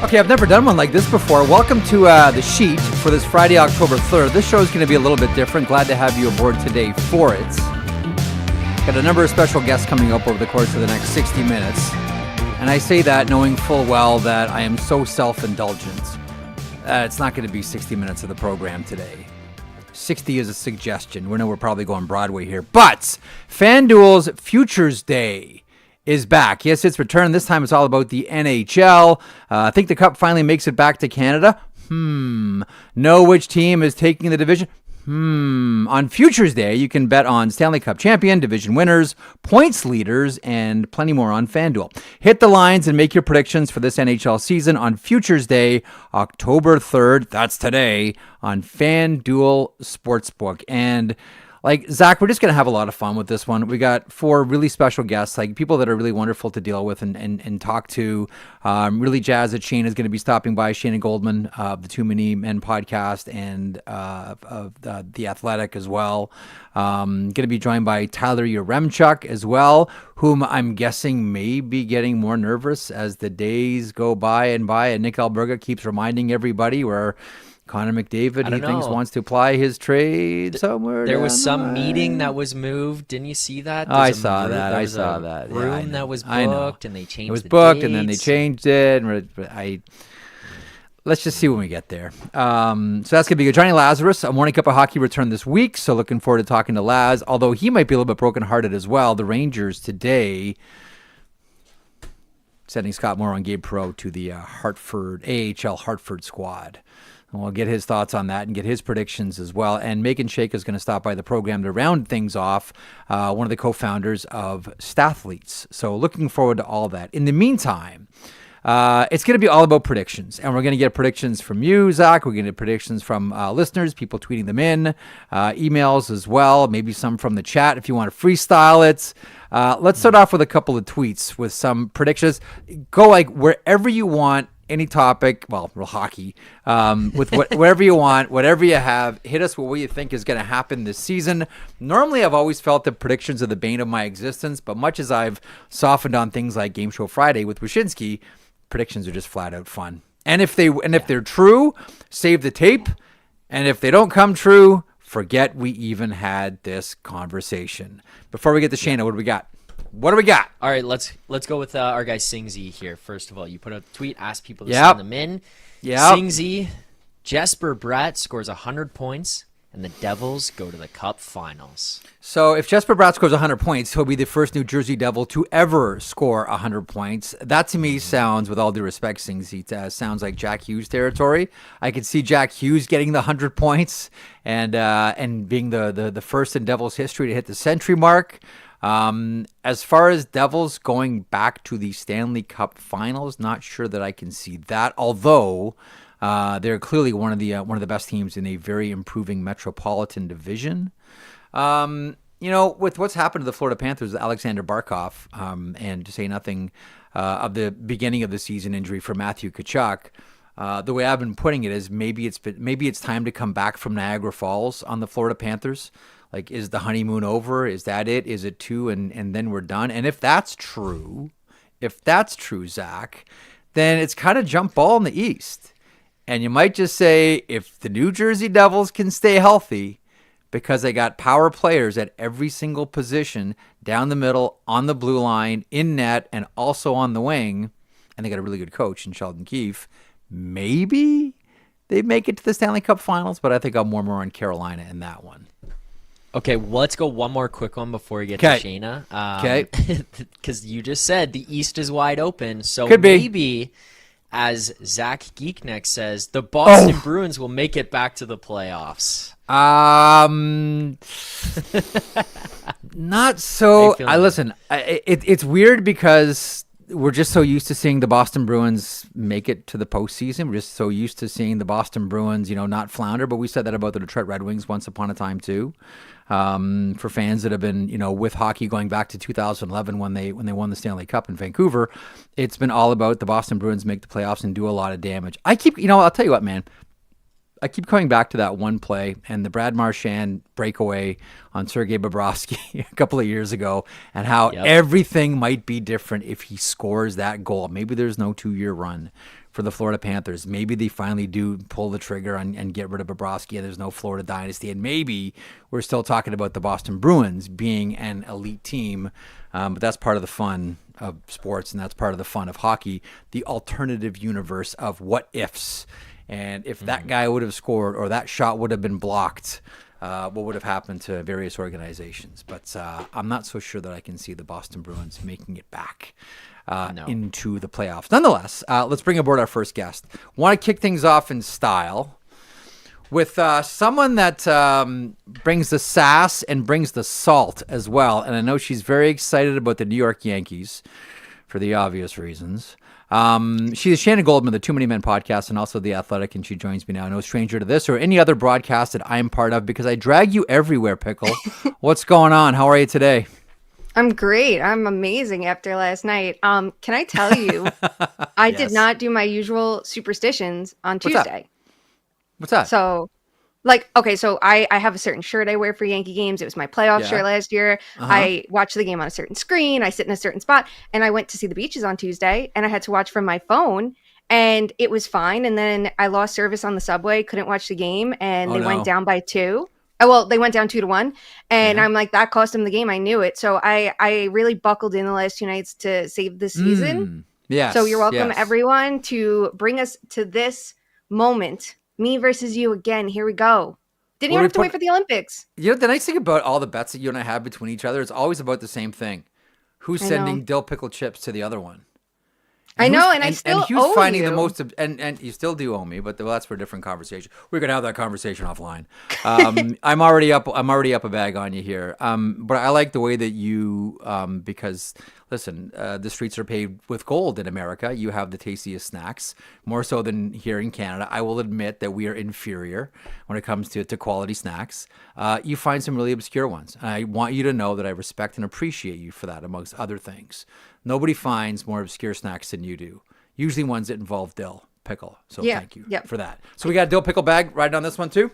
Okay, I've never done one like this before. Welcome to the sheet for this Friday, October 3rd. This show is going to be a little bit different. Glad to have you aboard today for it. Got a number of special guests coming up over the course of the next 60 minutes. And I say that knowing full well that I am so self-indulgent. It's not going to be 60 minutes of the program today. 60 is a suggestion. We know we're probably going Broadway here. But FanDuel's Futures Day is back. Yes, it's returned. This time it's all about the NHL. I think the Cup finally makes it back to Canada. Know which team is taking the division? On Futures Day, you can bet on Stanley Cup champion, division winners, points leaders, and plenty more on FanDuel. Hit the lines and make your predictions for this NHL season on Futures Day, October 3rd. That's today on FanDuel Sportsbook. And like, Zach, we're just going to have a lot of fun with this one. We got 4 really special guests, like people that are really wonderful to deal with and talk to. Really jazzed that Shayna is going to be stopping by, Shayna Goldman of the Too Many Men podcast and of The Athletic as well. Going to be joined by Tyler Yaremchuk as well, whom I'm guessing may be getting more nervous as the days go by. And Nick Alberga keeps reminding everybody where Connor McDavid, he thinks, wants to apply his trade somewhere. There was some meeting that was moved. Didn't you see that? I saw that. Room that was booked, and they changed it. It was booked, and then they changed it. Let's just see when we get there. So that's going to be good. Jonny Lazarus, a morning cup of hockey return this week, so looking forward to talking to Laz, although he might be a little bit brokenhearted as well. The Rangers today sending Scott Morrow and Gabe Perreault to the AHL Hartford squad. And we'll get his thoughts on that and get his predictions as well. And Meghan Chayka is going to stop by the program to round things off, one of the co-founders of Stathletes. So looking forward to all that. In the meantime, it's going to be all about predictions. And we're going to get predictions from you, Zach. We're going to get predictions from listeners, people tweeting them in, emails as well, maybe some from the chat if you want to freestyle it. Let's start off with a couple of tweets with some predictions. Go like wherever you want. Any topic, well, hockey, with whatever you want, whatever you have, hit us with what you think is going to happen this season. Normally, I've always felt that predictions are the bane of my existence, but much as I've softened on things like Game Show Friday with Wyshynski, predictions are just flat out fun. And if they're true, save the tape. And if they don't come true, forget we even had this conversation. Before we get to Shayna, what do we got? All right, let's go with our guy Singsy here. First of all, you put a tweet, ask people to send them in. Singsy, Jesper Bratt scores 100 points, and the Devils go to the Cup Finals. So if Jesper Bratt scores 100 points, he'll be the first New Jersey Devil to ever score 100 points. That to me sounds, with all due respect, Singsy, sounds like Jack Hughes territory. I could see Jack Hughes getting the 100 points and being the first in Devils history to hit the century mark. As far as Devils going back to the Stanley Cup Finals, not sure that I can see that. Although they're clearly one of the best teams in a very improving Metropolitan Division. With what's happened to the Florida Panthers with Alexander Barkov, and to say nothing of the beginning of the season injury for Matthew Tkachuk, the way I've been putting it is maybe it's time to come back from Niagara Falls on the Florida Panthers. Like, is the honeymoon over? Is that it? Is it 2 and then we're done? And if that's true, Zach, then it's kind of jump ball in the East. And you might just say, if the New Jersey Devils can stay healthy, because they got power players at every single position, down the middle, on the blue line, in net, and also on the wing, and they got a really good coach in Sheldon Keefe, maybe they make it to the Stanley Cup Finals, but I think I'm more on Carolina in that one. Okay, well, let's go one more quick one before we get to Shayna. Okay. Because you just said the East is wide open. So Could be. Maybe, as Zach Geekneck says, the Boston Bruins will make it back to the playoffs. Not so. Listen, it's weird because we're just so used to seeing the Boston Bruins make it to the postseason. We're just so used to seeing the Boston Bruins, not flounder. But we said that about the Detroit Red Wings once upon a time too. For fans that have been, with hockey going back to 2011 when they won the Stanley Cup in Vancouver, it's been all about the Boston Bruins make the playoffs and do a lot of damage. I'll tell you what, man. I keep coming back to that one play and the Brad Marchand breakaway on Sergei Bobrovsky a couple of years ago, and how everything might be different if he scores that goal. Maybe there's no 2-year run for the Florida Panthers. Maybe they finally do pull the trigger and get rid of Bobrovsky and there's no Florida dynasty. And maybe we're still talking about the Boston Bruins being an elite team. But that's part of the fun of sports, and that's part of the fun of hockey, the alternative universe of what ifs. And if that guy would have scored or that shot would have been blocked, what would have happened to various organizations. But I'm not so sure that I can see the Boston Bruins making it back into the playoffs. Nonetheless, let's bring aboard our first guest. Want to kick things off in style with someone that brings the sass and brings the salt as well. And I know she's very excited about the New York Yankees for the obvious reasons. She is Shayna Goldman, the Too Many Men podcast, and also The Athletic, and she joins me now. No stranger to this or any other broadcast that I'm part of because I drag you everywhere, Pickle. What's going on? How are you today? I'm great. I'm amazing after last night. Can I tell you, I did not do my usual superstitions on Tuesday. What's that? So, so I have a certain shirt I wear for Yankee games. It was my playoff shirt last year. I watch the game on a certain screen. I sit in a certain spot. And I went to see the Beaches on Tuesday, and I had to watch from my phone. And it was fine. And then I lost service on the subway, couldn't watch the game, and they went down by 2. Well, they went down 2-1, and I'm like, that cost them the game. I knew it. So I really buckled in the last 2 nights to save the season. Yes. So you're welcome, everyone, to bring us to this moment. Me versus you again. Here we go. Didn't even have to wait for the Olympics. You know, the nice thing about all the bets that you and I have between each other, it's always about the same thing. Who's sending dill pickle chips to the other one? I know, and I still owe finding you. the most, and you still do owe me, but that's for a different conversation. We're gonna have that conversation offline. I'm already up a bag on you here, but I like the way that you, because listen, the streets are paved with gold in America. You have the tastiest snacks, more so than here in Canada. I will admit that we are inferior when it comes to quality snacks. You find some really obscure ones, and I want you to know that I respect and appreciate you for that, amongst other things. Nobody finds more obscure snacks than you do. Usually ones that involve dill pickle. So thank you for that. So we got a dill pickle bag right on this one too?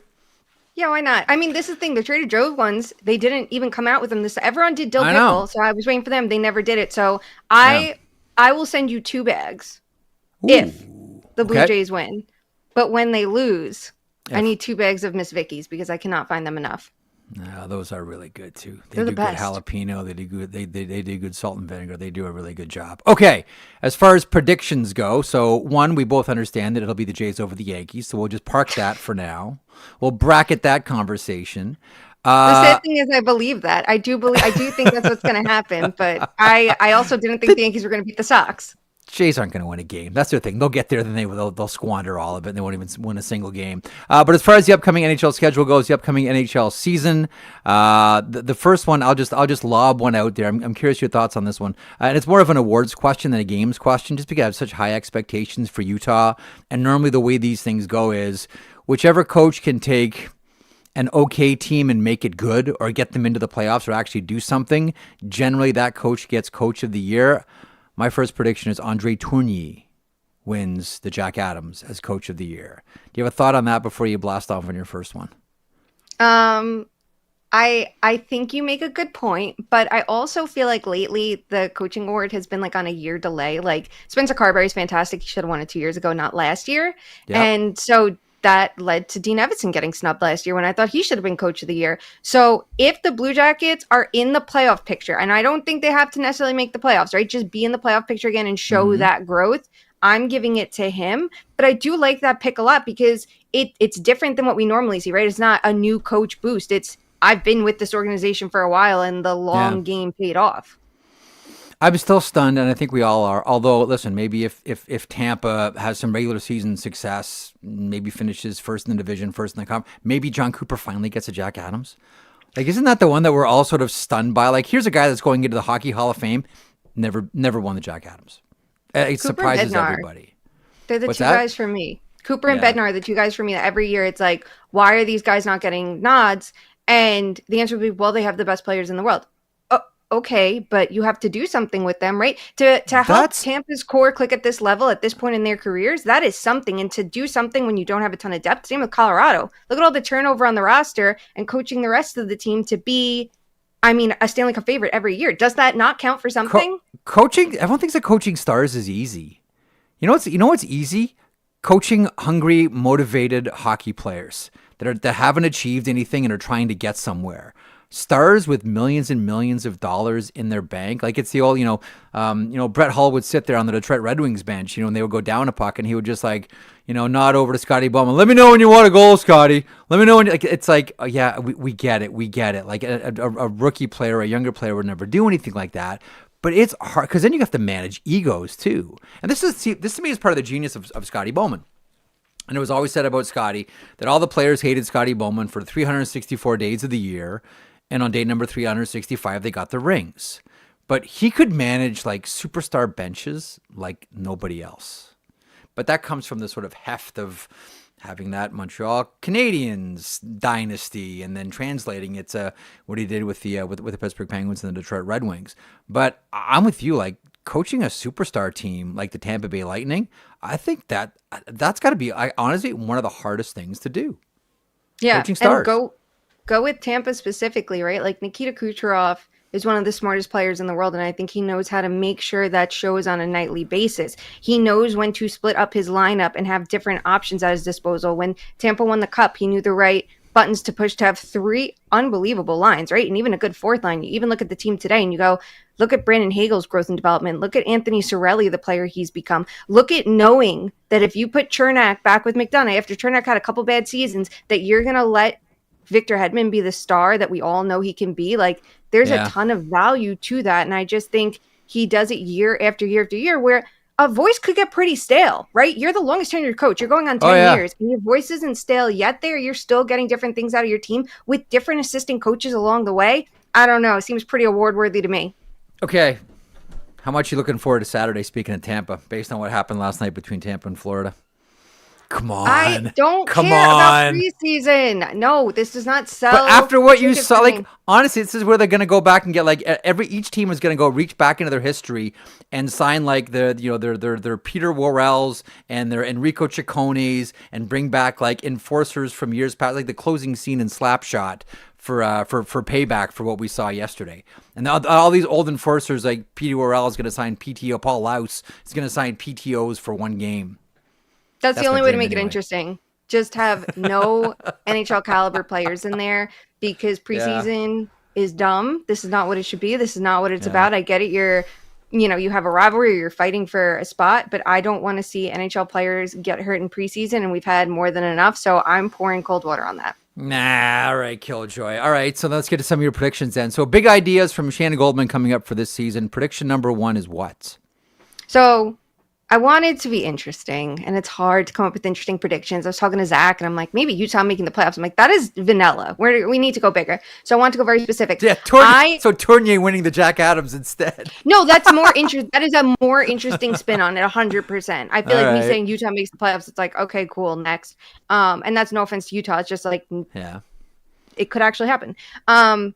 Yeah, why not? I mean, this is the thing. The Trader Joe's ones, they didn't even come out with them. Everyone did dill pickle, so I was waiting for them. They never did it. So I will send you 2 bags if the Blue Jays win. But when they lose, I need 2 bags of Miss Vicky's because I cannot find them enough. No, those are really good too. They're the best. Good jalapeno. They do good. They do good salt and vinegar. They do a really good job. Okay, as far as predictions go, so one, we both understand that it'll be the Jays over the Yankees, so we'll just park that for now. We'll bracket that conversation. The sad thing is, I believe that. I do think that's what's going to happen. But I also didn't think the Yankees were going to beat the Sox. Jays aren't going to win a game. That's their thing. They'll get there, then they'll squander all of it, and they won't even win a single game. But as far as the upcoming NHL schedule goes, the upcoming NHL season, the first one, I'll just lob one out there. I'm curious your thoughts on this one, and it's more of an awards question than a games question, just because I have such high expectations for Utah. And normally the way these things go is whichever coach can take an okay team and make it good, or get them into the playoffs, or actually do something. Generally, that coach gets Coach of the Year. My first prediction is André Tourigny wins the Jack Adams as Coach of the Year. Do you have a thought on that before you blast off on your first one? I think you make a good point, but I also feel like lately the coaching award has been like on a year delay. Like Spencer Carberry is fantastic. He should have won it 2 years ago, not last year. Yep. And so that led to Dean Evason getting snubbed last year when I thought he should have been Coach of the Year. So if the Blue Jackets are in the playoff picture, and I don't think they have to necessarily make the playoffs, right? Just be in the playoff picture again and show that growth. I'm giving it to him. But I do like that pick a lot because it's different than what we normally see, right? It's not a new coach boost. It's I've been with this organization for a while and the long game paid off. I'm still stunned, and I think we all are. Although, listen, maybe if Tampa has some regular season success, maybe finishes first in the division, first in the conference, maybe John Cooper finally gets a Jack Adams. Like, isn't that the one that we're all sort of stunned by? Like, here's a guy that's going into the Hockey Hall of Fame, never won the Jack Adams. It Cooper surprises Bednar. everybody. They're the two guys for me. Cooper and Bednar are the 2 guys for me that every year it's like, why are these guys not getting nods? And the answer would be, well, they have the best players in the world. Okay, but you have to do something with them, right? To help Tampa's core click at this level at this point in their careers, that is something. And to do something when you don't have a ton of depth, same with Colorado. Look at all the turnover on the roster and coaching the rest of the team to be, a Stanley Cup favorite every year. Does that not count for something? Coaching, everyone thinks that coaching stars is easy. You know what's easy? Coaching hungry, motivated hockey players that haven't achieved anything and are trying to get somewhere. Stars with millions and millions of dollars in their bank. Like it's the old, Brett Hull would sit there on the Detroit Red Wings bench, and they would go down a puck and he would just nod over to Scotty Bowman. Let me know when you want a goal, Scotty. Let me know when it's like, oh, yeah, we get it. We get it. Like a rookie player, a younger player would never do anything like that. But it's hard because then you have to manage egos too. And this to me is part of the genius of Scotty Bowman. And it was always said about Scotty that all the players hated Scotty Bowman for 364 days of the year. And on day number 365, they got the rings. But he could manage like superstar benches like nobody else. But that comes from the sort of heft of having that Montreal Canadiens dynasty and then translating it to what he did with the Pittsburgh Penguins and the Detroit Red Wings. But I'm with you, like coaching a superstar team like the Tampa Bay Lightning, I think that's got to be honestly one of the hardest things to do. Yeah, coaching stars. And go with Tampa specifically, right? Like Nikita Kucherov is one of the smartest players in the world, and I think he knows how to make sure that shows on a nightly basis. He knows when to split up his lineup and have different options at his disposal. When Tampa won the Cup, he knew the right buttons to push to have 3 unbelievable lines, right? And even a good 4th line. You even look at the team today and you go, look at Brandon Hagel's growth and development. Look at Anthony Cirelli, the player he's become. Look at knowing that if you put Chernak back with McDonough, after Chernak had a couple bad seasons, that you're going to let Victor Hedman be the star that we all know he can be. Like there's a ton of value to that. And I just think he does it year after year after year where a voice could get pretty stale, right? You're the longest tenured coach. You're going on 10 years and your voice isn't stale yet there. You're still getting different things out of your team with different assistant coaches along the way. I don't know. It seems pretty award worthy to me. Okay. How much are you looking forward to Saturday, speaking of Tampa, based on what happened last night between Tampa and Florida? Come on. I don't care about preseason. No, this does not sell. But after what you saw, like, honestly, this is where they're going to go back and get, like, each team is going to go reach back into their history and sign, like, their Peter Worrells and their Enrico Ciccones and bring back, like, enforcers from years past, like the closing scene in Slapshot for payback for what we saw yesterday. And all these old enforcers, like Peter Worrell is going to sign PTO, Paul Laus is going to sign PTOs for one game. That's the only way to make it interesting. Just have no NHL caliber players in there because preseason is dumb. This is not what it should be. This is not what it's about. I get it. You have a rivalry, you're fighting for a spot, but I don't want to see NHL players get hurt in preseason, and we've had more than enough. So I'm pouring cold water on that. Nah, all right, Killjoy. All right, so let's get to some of your predictions then. So big ideas from Shayna Goldman coming up for this season. Prediction number 1 is what? So I want it to be interesting, and it's hard to come up with interesting predictions. I was talking to Zach, and I'm like, maybe Utah making the playoffs. I'm like, that is vanilla. We need to go bigger. So I want to go very specific. Yeah, Tourigny winning the Jack Adams instead. No, that's more interesting. That is a more interesting spin on it, 100%. I feel like me saying Utah makes the playoffs, it's like, okay, cool, next. And that's no offense to Utah. It's just like, it could actually happen. I'm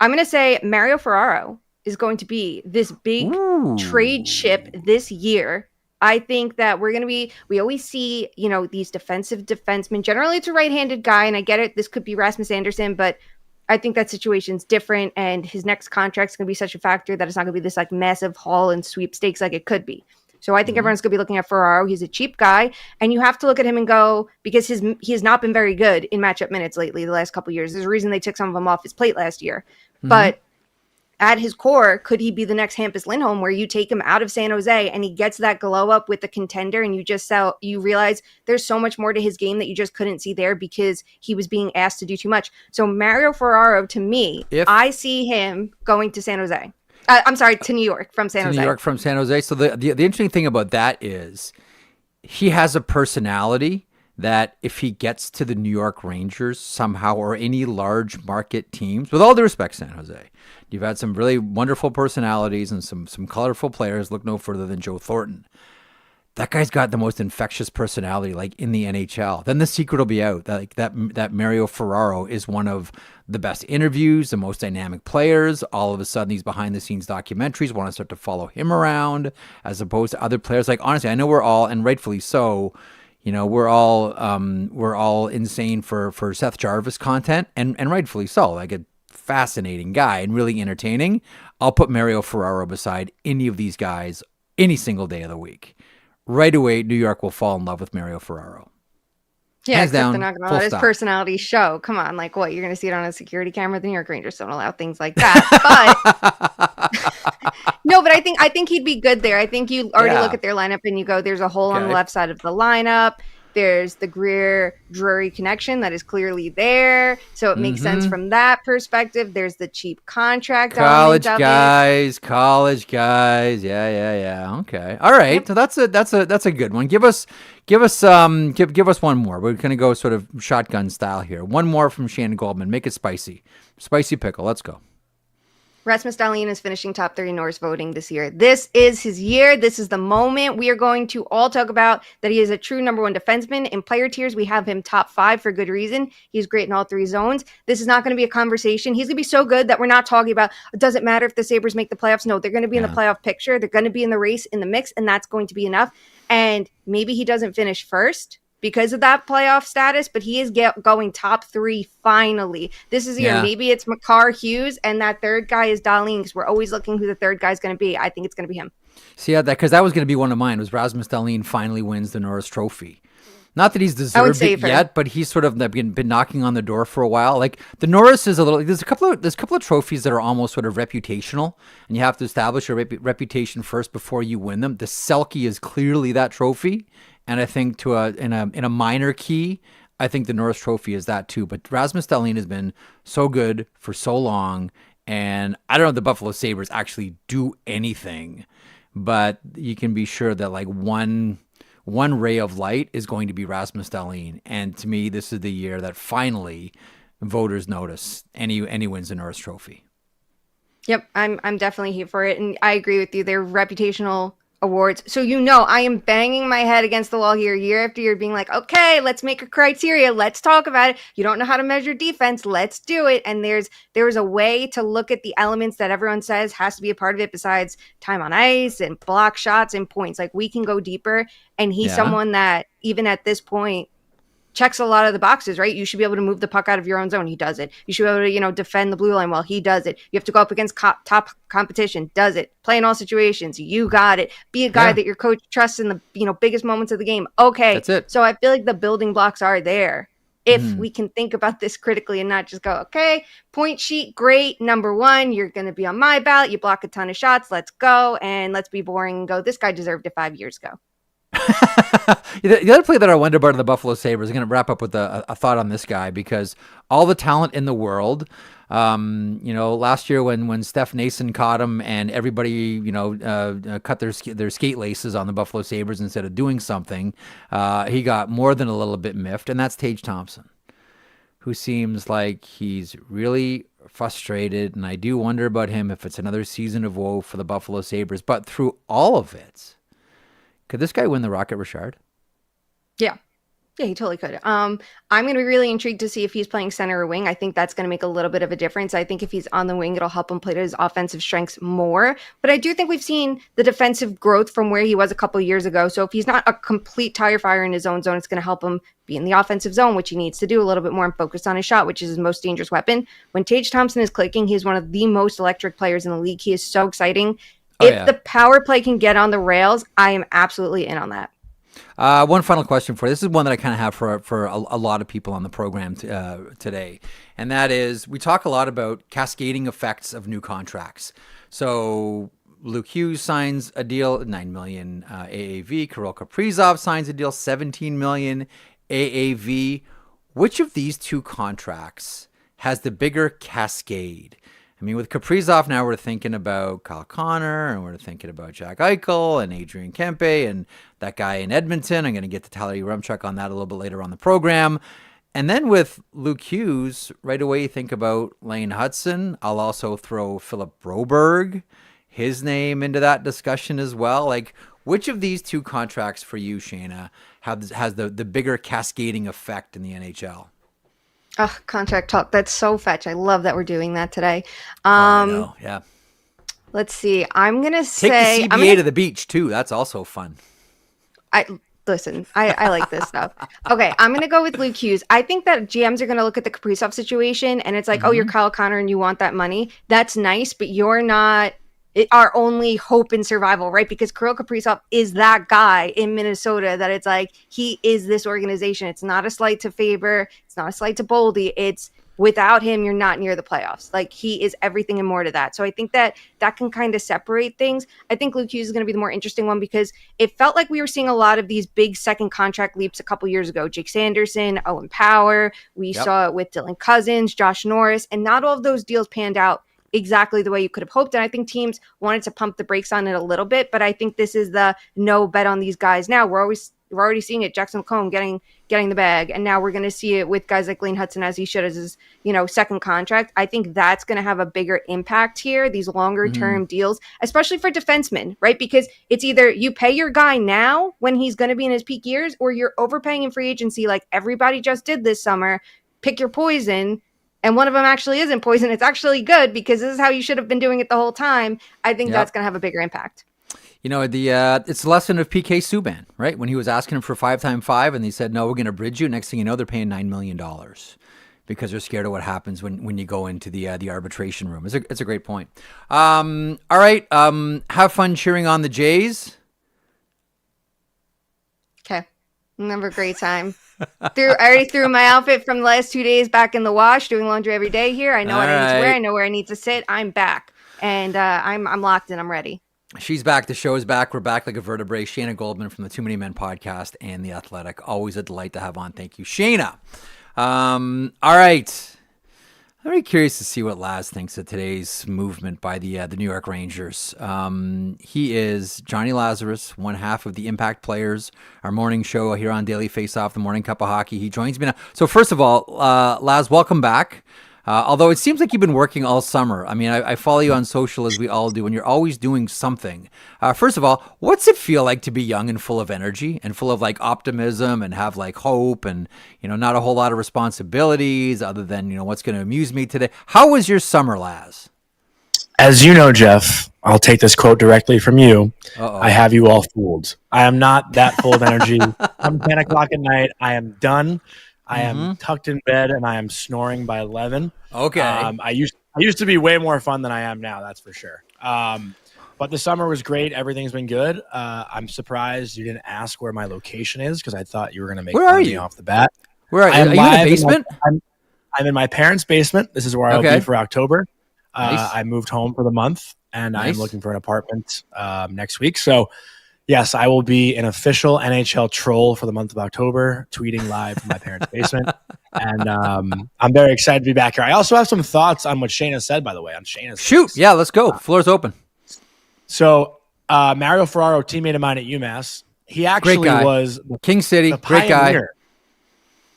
going to say Mario Ferraro is going to be this big trade ship this year. I think that we always see, these defensive defensemen. Generally, it's a right-handed guy, and I get it. This could be Rasmus Andersson, but I think that situation's different, and his next contract's going to be such a factor that it's not going to be this like massive haul and sweepstakes like it could be. So I think everyone's going to be looking at Ferraro. He's a cheap guy, and you have to look at him and go, because he has not been very good in matchup minutes lately the last couple of years. There's a reason they took some of them off his plate last year. But at his core, could he be the next Hampus Lindholm where you take him out of San Jose and he gets that glow up with the contender and you realize there's so much more to his game that you just couldn't see there because he was being asked to do too much. So Mario Ferraro, to me, I see him going to San Jose. I'm sorry, to New York from San Jose. New York from San Jose. So the interesting thing about that is he has a personality that if he gets to the New York Rangers somehow or any large market teams, with all due respect, San Jose, you've had some really wonderful personalities and some colorful players. Look no further than Joe Thornton. That guy's got the most infectious personality, like in the NHL. Then the secret will be out. That Mario Ferraro is one of the best interviews, the most dynamic players. All of a sudden, these behind-the-scenes documentaries want to start to follow him around, as opposed to other players. Like honestly, I know we're all, and rightfully so, we're all insane for Seth Jarvis content, and rightfully so. Like a fascinating guy and really entertaining. I'll put Mario Ferraro beside any of these guys any single day of the week. right away, New York will fall in love with Mario Ferraro. Yeah, Hands except down, they're not going to full let his stop. personality show. Come on, like what? You're going to see it on a security camera? The New York Rangers don't allow things like that. But no, but I think he'd be good there. I think you already look at their lineup and you go, there's a hole on the left side of the lineup. There's the Greer-Drury connection that is clearly there. So it makes sense from that perspective. There's the cheap contract. College guys. Yeah. Okay. All right. Yep. So that's a good one. Give us one more. We're going to go sort of shotgun style here. One more from Shayna Goldman. Make it spicy. Spicy pickle. Let's go. Rasmus Dahlin is finishing top 30 Norris voting this year. This is his year. This is the moment. We are going to all talk about that he is a true number one defenseman. In player tiers, we have him top 5 for good reason. He's great in all 3 zones. This is not going to be a conversation. He's going to be so good that we're not talking about, it doesn't matter if the Sabres make the playoffs. No, they're going to be in the playoff picture. They're going to be in the race, in the mix, and that's going to be enough. And maybe he doesn't finish first because of that playoff status, but he is going top 3 finally. This is the year. Maybe it's Makar, Hughes, and that third guy is Dahlin, because we're always looking who the third guy is going to be. I think it's going to be him. See, because that was going to be one of mine, was Rasmus Dahlin finally wins the Norris Trophy. Not that he's deserved it yet, but he's sort of been knocking on the door for a while. Like the Norris is a little. There's a couple of trophies that are almost sort of reputational, and you have to establish a reputation first before you win them. The Selke is clearly that trophy. And I think in a minor key, I think the Norris Trophy is that too. But Rasmus Dahlin has been so good for so long, and I don't know if the Buffalo Sabres actually do anything, but you can be sure that like one ray of light is going to be Rasmus Dahlin. And to me, this is the year that finally voters notice, and he wins the Norris Trophy. Yep, I'm definitely here for it, and I agree with you. They're reputational awards. So I am banging my head against the wall here year after year, being like, okay, let's make a criteria. Let's talk about it. You don't know how to measure defense. Let's do it. And there's a way to look at the elements that everyone says has to be a part of it besides time on ice and block shots and points. Like we can go deeper. And he's someone that even at this point checks a lot of the boxes, right? You should be able to move the puck out of your own zone. He does it. You should be able to, defend the blue line well. He does it. You have to go up against top competition. Does it. Play in all situations. You got it. Be a guy that your coach trusts in the, biggest moments of the game. Okay. That's it. So I feel like the building blocks are there. If we can think about this critically and not just go, okay, point sheet, great. Number 1, you're going to be on my ballot. You block a ton of shots. Let's go. And let's be boring and go, this guy deserved it 5 years ago. The other play that I wonder about in the Buffalo Sabres, I'm going to wrap up with a thought on this guy, because all the talent in the world, last year when Steph Nason caught him and everybody, cut their skate laces on the Buffalo Sabres instead of doing something, he got more than a little bit miffed, and that's Tage Thompson, who seems like he's really frustrated, and I do wonder about him if it's another season of woe for the Buffalo Sabres. But through all of it, could this guy win the Rocket Richard? Yeah. Yeah, he totally could. I'm going to be really intrigued to see if he's playing center or wing. I think that's going to make a little bit of a difference. I think if he's on the wing, it'll help him play to his offensive strengths more. But I do think we've seen the defensive growth from where he was a couple of years ago. So if he's not a complete tire fire in his own zone, it's going to help him be in the offensive zone, which he needs to do a little bit more, and focus on his shot, which is his most dangerous weapon. When Tage Thompson is clicking, he's one of the most electric players in the league. He is so exciting. If the power play can get on the rails, I am absolutely in on that. One final question for you. This is one that I kind of have for a lot of people on the program today. And that is, we talk a lot about cascading effects of new contracts. So Luke Hughes signs a deal, $9 million AAV. Kirill Kaprizov signs a deal, $17 million AAV. Which of these two contracts has the bigger cascade? I mean, with Kaprizov now, we're thinking about Kyle Connor, and we're thinking about Jack Eichel and Adrian Kempe and that guy in Edmonton. I'm going to get to Tyler Yaremchuk on that a little bit later on the program. And then with Luke Hughes, right away you think about Lane Hudson. I'll also throw Philip Broberg, his name, into that discussion as well. Like, which of these two contracts for you, Shayna, has the bigger cascading effect in the NHL? Oh, contract talk. That's so fetch. I love that we're doing that today. I know, yeah. Let's see. I'm going to say... Take the CBA to the beach, too. That's also fun. Listen, I like this stuff. Okay, I'm going to go with Luke Hughes. I think that GMs are going to look at the Kaprizov situation, and it's like, oh, you're Kyle Connor and you want that money. That's nice, but you're not our only hope in survival, right? Because Kirill Kaprizov is that guy in Minnesota that it's like, he is this organization. It's not a slight to Faber. It's not a slight to Boldy. It's without him, you're not near the playoffs. Like, he is everything and more to that. So I think that can kind of separate things. I think Luke Hughes is going to be the more interesting one because it felt like we were seeing a lot of these big second contract leaps a couple years ago. Jake Sanderson, Owen Power. We saw it with Dylan Cousins, Josh Norris, and not all of those deals panned out exactly the way you could have hoped. And I think teams wanted to pump the brakes on it a little bit, but I think this is the no bet on these guys now. We're already seeing it. Jackson McComb getting the bag. And now we're going to see it with guys like Lane Hudson as he should as his, second contract. I think that's going to have a bigger impact here, these longer term deals, especially for defensemen, right? Because it's either you pay your guy now when he's going to be in his peak years, or you're overpaying in free agency like everybody just did this summer. Pick your poison. And one of them actually isn't poison. It's actually good because this is how you should have been doing it the whole time. I think that's going to have a bigger impact. It's the lesson of PK Subban, right? When he was asking him for 5x5 and they said, no, we're going to bridge you. Next thing you know, they're paying $9 million because they're scared of what happens when you go into the arbitration room. It's a great point. All right. Have fun cheering on the Jays. Okay. Remember, great time. I already threw my outfit from the last 2 days back in the wash, doing laundry every day here. I know what I need to wear. I know where I need to sit. I'm back. And I'm locked in. I'm ready. She's back. The show is back. We're back like a vertebrae. Shayna Goldman from the Too Many Men podcast and The Athletic. Always a delight to have on. Thank you, Shayna. All right. I'm very curious to see what Laz thinks of today's movement by the New York Rangers. He is Jonny Lazarus, one half of the Impact Players, our morning show here on Daily Faceoff, the Morning Cup of Hockey. He joins me now. So first of all, Laz, welcome back. Although it seems like you've been working all summer. I mean, I follow you on social as we all do, and you're always doing something. First of all, what's it feel like to be young and full of energy and full of like optimism and have like hope and, not a whole lot of responsibilities other than, what's going to amuse me today? How was your summer, Laz? As you know, Jeff, I'll take this quote directly from you. Uh-oh. I have you all fooled. I am not that full of energy. Come 10 o'clock at night, I am done. I am tucked in bed and I am snoring by 11. Okay. I used to be way more fun than I am now. That's for sure. But the summer was great. Everything's been good. I'm surprised you didn't ask where my location is because I thought you were going to make fun of me off the bat. Where are you? Are you in the basement? I'm in my parents' basement. This is where I'll be for October. Nice. I moved home for the month and I'm looking for an apartment next week. So yes, I will be an official NHL troll for the month of October, tweeting live from my parents' basement. And I'm very excited to be back here. I also have some thoughts on what Shayna said, by the way. On Shayna's Shoot. Things. Yeah, let's go. Floor's open. So Mario Ferraro, teammate of mine at UMass, he actually was King City, the great guy.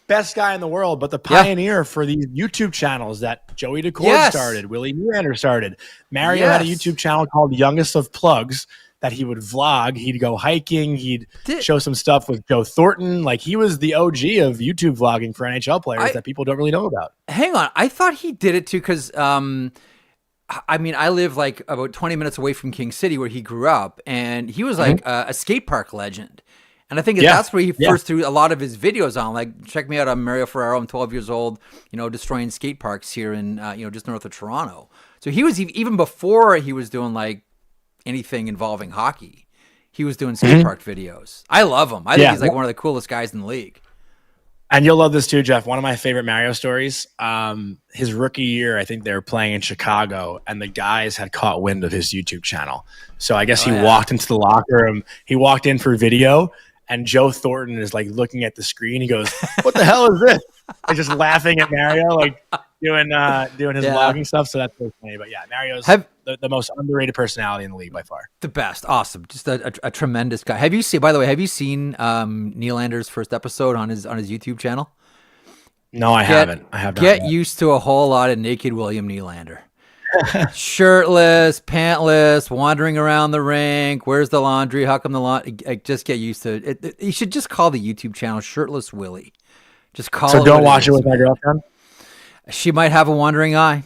Best guy in the world, but the pioneer for these YouTube channels that Joey DeCord started, Willie Nylander started. Mario had a YouTube channel called Youngest of Plugs that he would vlog. He'd go hiking. He'd show some stuff with Joe Thornton. Like, he was the OG of YouTube vlogging for NHL players that people don't really know about. Hang on. I thought he did it too because, I live like about 20 minutes away from King City where he grew up, and he was like a skate park legend. And I think that's where he first threw a lot of his videos on. Like, check me out on Mario Ferraro. I'm 12 years old, destroying skate parks here in, just north of Toronto. So he was, even before he was doing like anything involving hockey, he was doing skate park videos. I love him. I think he's like one of the coolest guys in the league. And you'll love this too, Jeff. One of my favorite Mario stories, his rookie year, I think they were playing in Chicago, and the guys had caught wind of his YouTube channel. So I guess he walked into the locker room. He walked in for video, and Joe Thornton is like looking at the screen. He goes, "What the hell is this?" And just laughing at Mario, like doing his vlogging stuff. So that's so funny. But yeah, Mario's the most underrated personality in the league by far. The best. Awesome. Just a tremendous guy. Have you seen Nylander's first episode on his YouTube channel? No, I haven't. I have not. Get used to a whole lot of naked William Nylander. Shirtless, pantless, wandering around the rink. Where's the laundry? How come the laundry? Just get used to it. You should just call the YouTube channel Shirtless Willie. Just call it. So don't watch it with my girlfriend? She might have a wandering eye.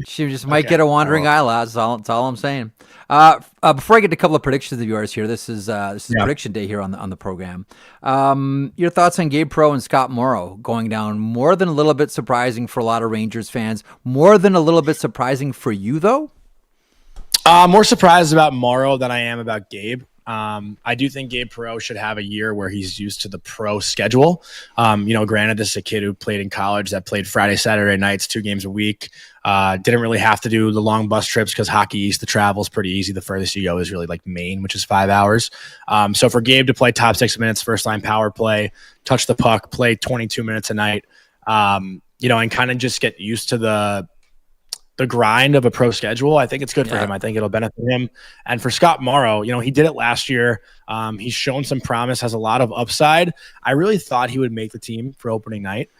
She just might get a wandering eye, lads. That's all I'm saying. Before I get to a couple of predictions of yours here, this is prediction day here on the program. Your thoughts on Gabe Pro and Scott Morrow going down? More than a little bit surprising for a lot of Rangers fans. More than a little bit surprising for you, though? More surprised about Morrow than I am about Gabe. I do think Gabe Perreault should have a year where he's used to the pro schedule. Granted, this is a kid who played in college that played Friday, Saturday nights, 2 games a week. Didn't really have to do the long bus trips because Hockey East, the travel is pretty easy. The furthest you go is really like Maine, which is 5 hours. So for Gabe to play top 6 minutes, first line power play, touch the puck, play 22 minutes a night, and kind of just get used to the grind of a pro schedule, I think it's good for him. I think it'll benefit him. And for Scott Morrow, he did it last year. He's shown some promise, has a lot of upside. I really thought he would make the team for opening night.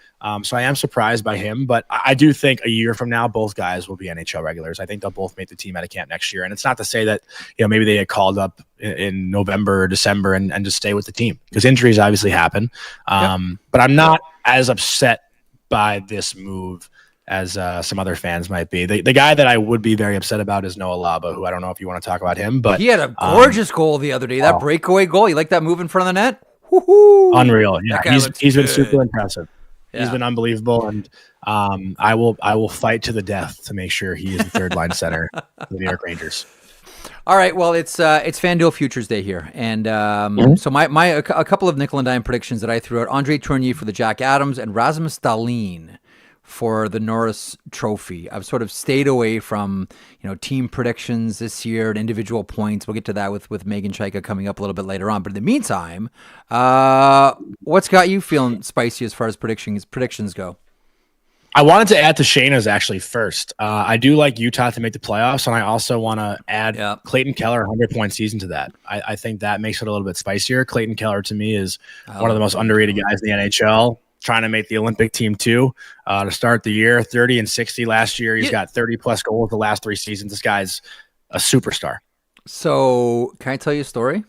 So I am surprised by him, but I do think a year from now, both guys will be NHL regulars. I think they'll both make the team out of camp next year. And it's not to say that, maybe they get called up in November or December and just stay with the team, because injuries obviously happen. But I'm not as upset by this move as some other fans might be. The guy that I would be very upset about is Noah Laba, who I don't know if you want to talk about him, but he had a gorgeous goal the other day. That breakaway goal. You like that move in front of the net? Woo-hoo. Unreal. Yeah, he's been super impressive. Yeah. He's been unbelievable, and I will fight to the death to make sure he is the third line center for the New York Rangers. All right, well, it's FanDuel Futures Day here, and so a couple of nickel and dime predictions that I threw out: André Tourigny for the Jack Adams and Rasmus Dahlin for the Norris Trophy. I've sort of stayed away from, team predictions this year and individual points. We'll get to that with Meghan Chayka coming up a little bit later on. But in the meantime, what's got you feeling spicy as far as predictions go? I wanted to add to Shayna's actually first. I do like Utah to make the playoffs, and I also want to add Clayton Keller 100-point season to that. I think that makes it a little bit spicier. Clayton Keller to me is one of the most underrated guys in the NHL. Trying to make the Olympic team too to start the year. 30 and 60 last year. He's got 30-plus goals the last 3 seasons. This guy's a superstar. So can I tell you a story?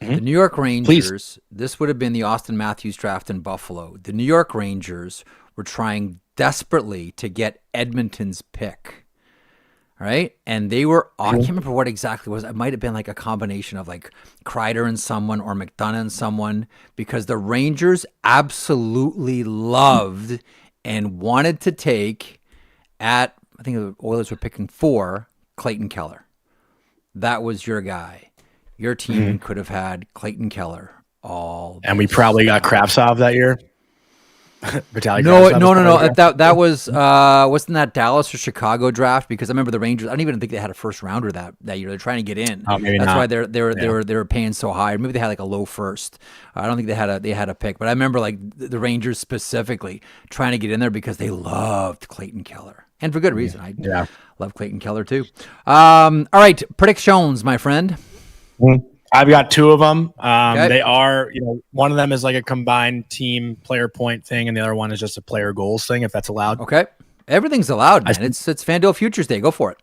Mm-hmm. The New York Rangers, this would have been the Austin Matthews draft in Buffalo. The New York Rangers were trying desperately to get Edmonton's pick. Right? And they were, I can't remember what exactly it was. It might have been like a combination of like Kreider and someone or McDonough and someone, because the Rangers absolutely loved and wanted to take I think the Oilers were picking 4, Clayton Keller. That was your guy. Your team could have had Clayton Keller all. And we probably got Kaprizov that year. No. That was wasn't that Dallas or Chicago draft? Because I remember the Rangers. I don't even think they had a first rounder that year. They're trying to get in. Maybe that's not. why they were paying so high. Maybe they had like a low first. I don't think they had a pick. But I remember like the Rangers specifically trying to get in there because they loved Clayton Keller, and for good reason. I love Clayton Keller too. All right, predictions, my friend. I've got 2 of them. They are, one of them is like a combined team player point thing, and the other one is just a player goals thing, if that's allowed. Okay. Everything's allowed, man. It's FanDuel Futures Day. Go for it.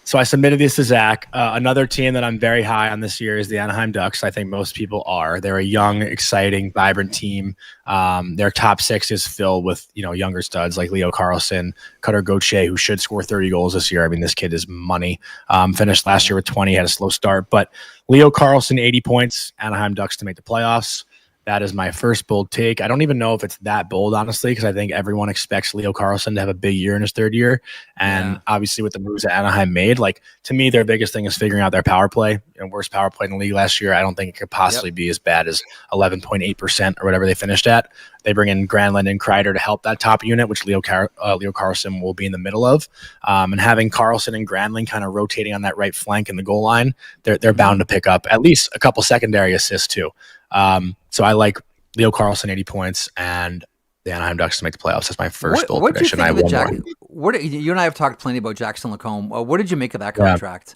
So I submitted this to Zach. Another team that I'm very high on this year is the Anaheim Ducks. I think most people are. They're a young, exciting, vibrant team. Their top 6 is filled with, younger studs like Leo Carlsson, Cutter Gauthier, who should score 30 goals this year. I mean, this kid is money. Finished last year with 20, had a slow start. But Leo Carlsson, 80 points, Anaheim Ducks to make the playoffs. That is my first bold take. I don't even know if it's that bold, honestly, because I think everyone expects Leo Carlsson to have a big year in his 3rd year. And obviously with the moves that Anaheim made, like to me, their biggest thing is figuring out their power play. Worst power play in the league last year. I don't think it could possibly be as bad as 11.8% or whatever they finished at. They bring in Granlund and Kreider to help that top unit, which Leo Carlsson will be in the middle of. And having Carlsson and Granlund kind of rotating on that right flank in the goal line, they're bound to pick up at least a couple secondary assists too. So I like Leo Carlsson 80 points and the Anaheim Ducks to make the playoffs. That's my first bold prediction. You and I have talked plenty about Jackson Lacombe. What did you make of that contract?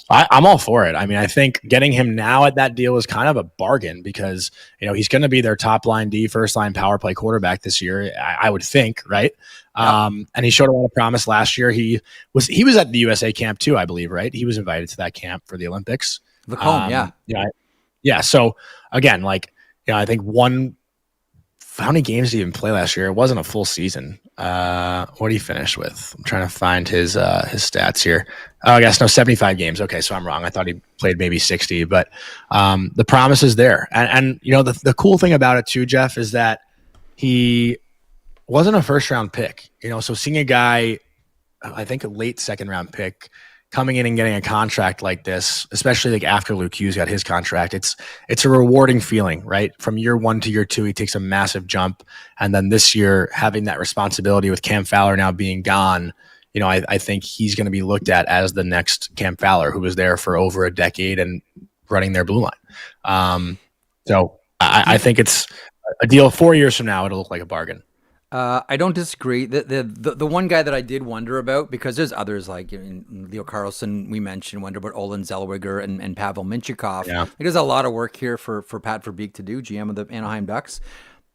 I'm all for it. I mean, I think getting him now at that deal is kind of a bargain because, he's going to be their top line D, first line power play quarterback this year, I would think, right? And he showed a lot of promise last year. He was at the USA camp too, I believe, right? He was invited to that camp for the Olympics. Lacombe, Yeah. So again, I think how many games did he even play last year? It wasn't a full season. What did he finish with? I'm trying to find his stats here. Oh, I guess no, 75 games. Okay, so I'm wrong. I thought he played maybe 60, but the promise is there. And the cool thing about it too, Jeff, is that he wasn't a first round pick. So seeing a guy, I think a late second round pick, coming in and getting a contract like this, especially like after Luke Hughes got his contract, it's a rewarding feeling, right? From year 1 to year 2, he takes a massive jump. And then this year, having that responsibility with Cam Fowler now being gone, I think he's going to be looked at as the next Cam Fowler, who was there for over a decade and running their blue line. So I think it's a deal 4 years from now. It'll look like a bargain. I don't disagree. The one guy that I did wonder about, because there's others like Leo Carlsson, we mentioned, wonder about Olin Zellweger and Pavel Mintyukov. Yeah. There's a lot of work here for Pat Verbeek to do, GM of the Anaheim Ducks.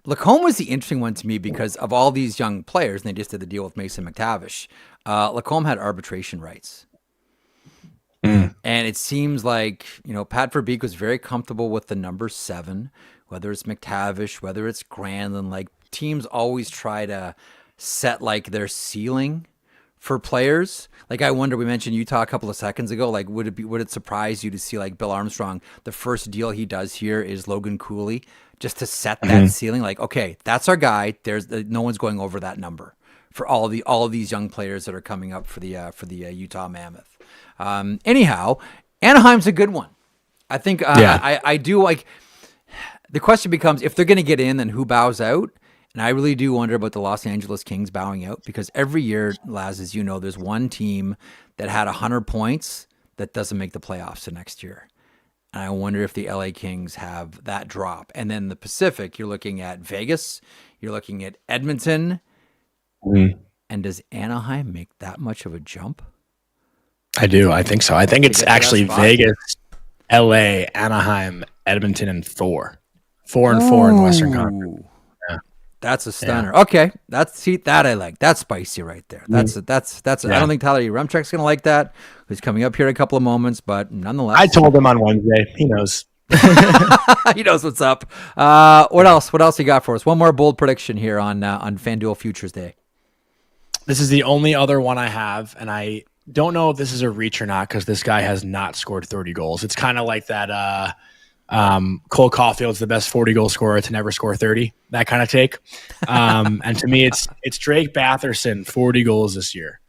Lacombe was the interesting one to me because of all these young players, and they just did the deal with Mason McTavish. Lacombe had arbitration rights. And it seems like, Pat Verbeek was very comfortable with the number 7, whether it's McTavish, whether it's Granlund. Like, teams always try to set like their ceiling for players. Like, I wonder, we mentioned Utah a couple of seconds ago. Like, would it surprise you to see like Bill Armstrong, the first deal he does here is Logan Cooley, just to set that ceiling? Like, okay, that's our guy. There's no one's going over that number for all these young players that are coming up for the Utah Mammoth. Anyhow, Anaheim's a good one. I think I do like. The question becomes, if they're going to get in, then who bows out? And I really do wonder about the Los Angeles Kings bowing out, because every year, Laz, as you know, there's one team that had 100 points that doesn't make the playoffs the next year. And I wonder if the LA Kings have that drop. And then the Pacific, you're looking at Vegas, you're looking at Edmonton. And does Anaheim make that much of a jump? I do. I think so. I think it's actually Vegas, LA, Anaheim, Edmonton, and 4 and 4 in Western Conference. Yeah. That's a stunner. Yeah. Okay, that I like. That's spicy right there. That's. Yeah. I don't think Tyler Yaremchuk's going to like that. He's coming up here in a couple of moments, but nonetheless, I told him on Wednesday. He knows. He knows what's up. What else? What else you got for us? One more bold prediction here on FanDuel Futures Day. This is the only other one I have, and I don't know if this is a reach or not, because this guy has not scored 30 goals. It's kind of like that. Cole Caulfield's the best 40-goal scorer to never score 30. That kind of take. And to me, it's Drake Batherson, 40 goals this year.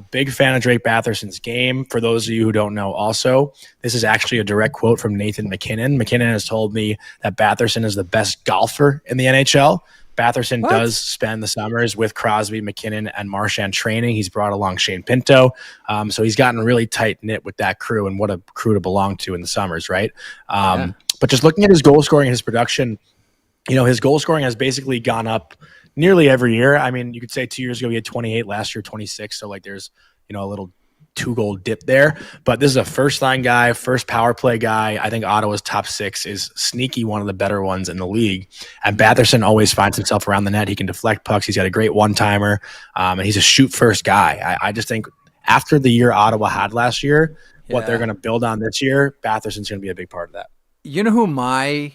Big fan of Drake Batherson's game. For those of you who don't know, also, this is actually a direct quote from Nathan McKinnon. McKinnon has told me that Batherson is the best golfer in the NHL. Batherson does spend the summers with Crosby, McKinnon, and Marchand training. He's brought along Shane Pinto. So he's gotten really tight-knit with that crew, and what a crew to belong to in the summers, right? But just looking at his goal scoring and his production, his goal scoring has basically gone up nearly every year. I mean, you could say 2 years ago he had 28, last year 26. So, like, there's, a little 2-goal dip there. But this is a first-line guy, first power play guy. I think Ottawa's top 6 is sneaky one of the better ones in the league. And Batherson always finds himself around the net. He can deflect pucks. He's got a great one-timer. And he's a shoot-first guy. I just think after the year Ottawa had last year, what they're going to build on this year, Batherson's going to be a big part of that. You know who my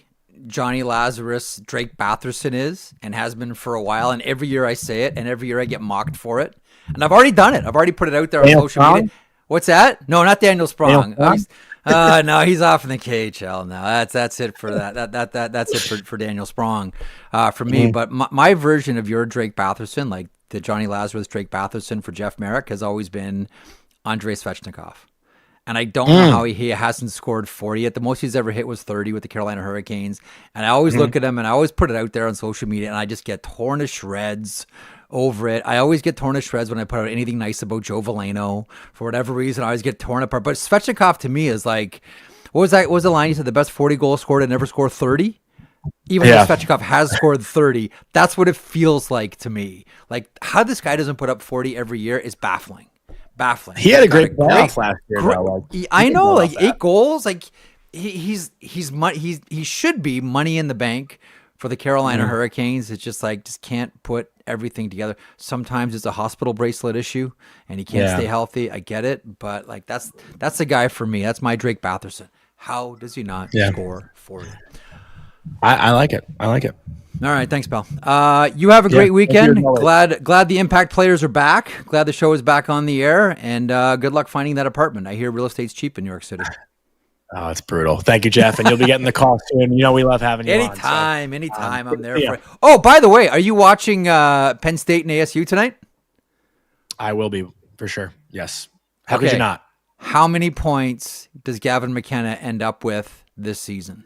Jonny Lazarus Drake Batherson is, and has been for a while, and every year I say it, and every year I get mocked for it. And I've already done it. I've already put it out there on social media. What's that? No, not Daniel Sprong. No, he's off in the KHL now. That's it for that. That's it for Daniel Sprong for me. But my version of your Drake Batherson, like the Jonny Lazarus Drake Batherson for Jeff Marek, has always been André Svechnikov. And I don't know how he hasn't scored 40. At the most he's ever hit was 30 with the Carolina Hurricanes. And I always look at him, and I always put it out there on social media, and I just get torn to shreds over it. I always get torn to shreds when I put out anything nice about Joe Veleno. For whatever reason, I always get torn apart. But Svechnikov to me is like, what was the line? He said the best 40 goal scorer to never score 30? Even though Svechnikov has scored 30, that's what it feels like to me. Like, how this guy doesn't put up 40 every year is baffling. He had a great playoff last year. I know, like 8 goals. Like he should be money in the bank for the Carolina Hurricanes. It's just can't put everything together. Sometimes it's a hospital bracelet issue, and he can't stay healthy. I get it, but like that's the guy for me. That's my Drake Batherson. How does he not score 40? I like it. All right, thanks, pal. You have a great weekend. Glad the Impact players are back. Glad the show is back on the air, and good luck finding that apartment. I hear real estate's cheap in New York City. Oh, it's brutal. Thank you, Jeff, and you'll be getting the call soon. We love having you anytime. I'm there for it. Oh, by the way, are you watching Penn State and ASU tonight? I will be for sure. Yes. How could you not? How many points does Gavin McKenna end up with this season?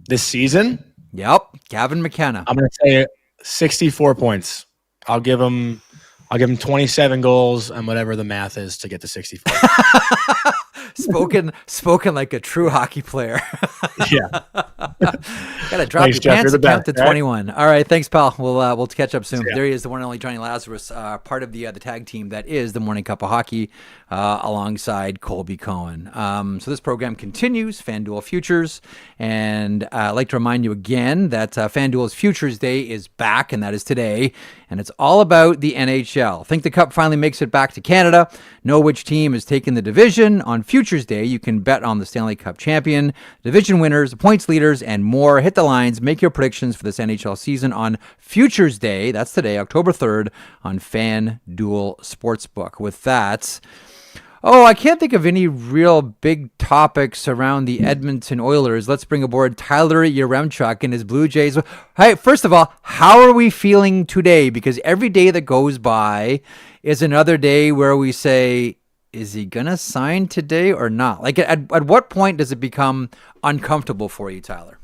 This season? Yep, Gavin McKenna. I'm going to say 64 points. I'll give him 27 goals and whatever the math is to get to 64. spoken like a true hockey player. Yeah. Gotta drop Thanks, your Jeff. pants You're and the count best, to 21. All right, thanks, pal. We'll catch up soon. Yeah. There he is, the one and only Jonny Lazarus, part of the tag team that is the Morning Cup of Hockey, alongside Colby Cohen. So this program continues, FanDuel Futures, and I'd like to remind you again that FanDuel's Futures Day is back, and that is today, and it's all about the NHL. Think the Cup finally makes it back to Canada. Know which team is taking the division. On Futures Day, you can bet on the Stanley Cup champion, division winners, points leaders, and more. Hit the lines, make your predictions for this NHL season on Futures Day. That's today, October 3rd, on FanDuel Sportsbook. With that, I can't think of any real big topics around the Edmonton Oilers. Let's bring aboard Tyler Yaremchuk and his Blue Jays. Hey, first of all, how are we feeling today? Because every day that goes by is another day where we say, is he going to sign today or not? Like, at what point does it become uncomfortable for you, Tyler?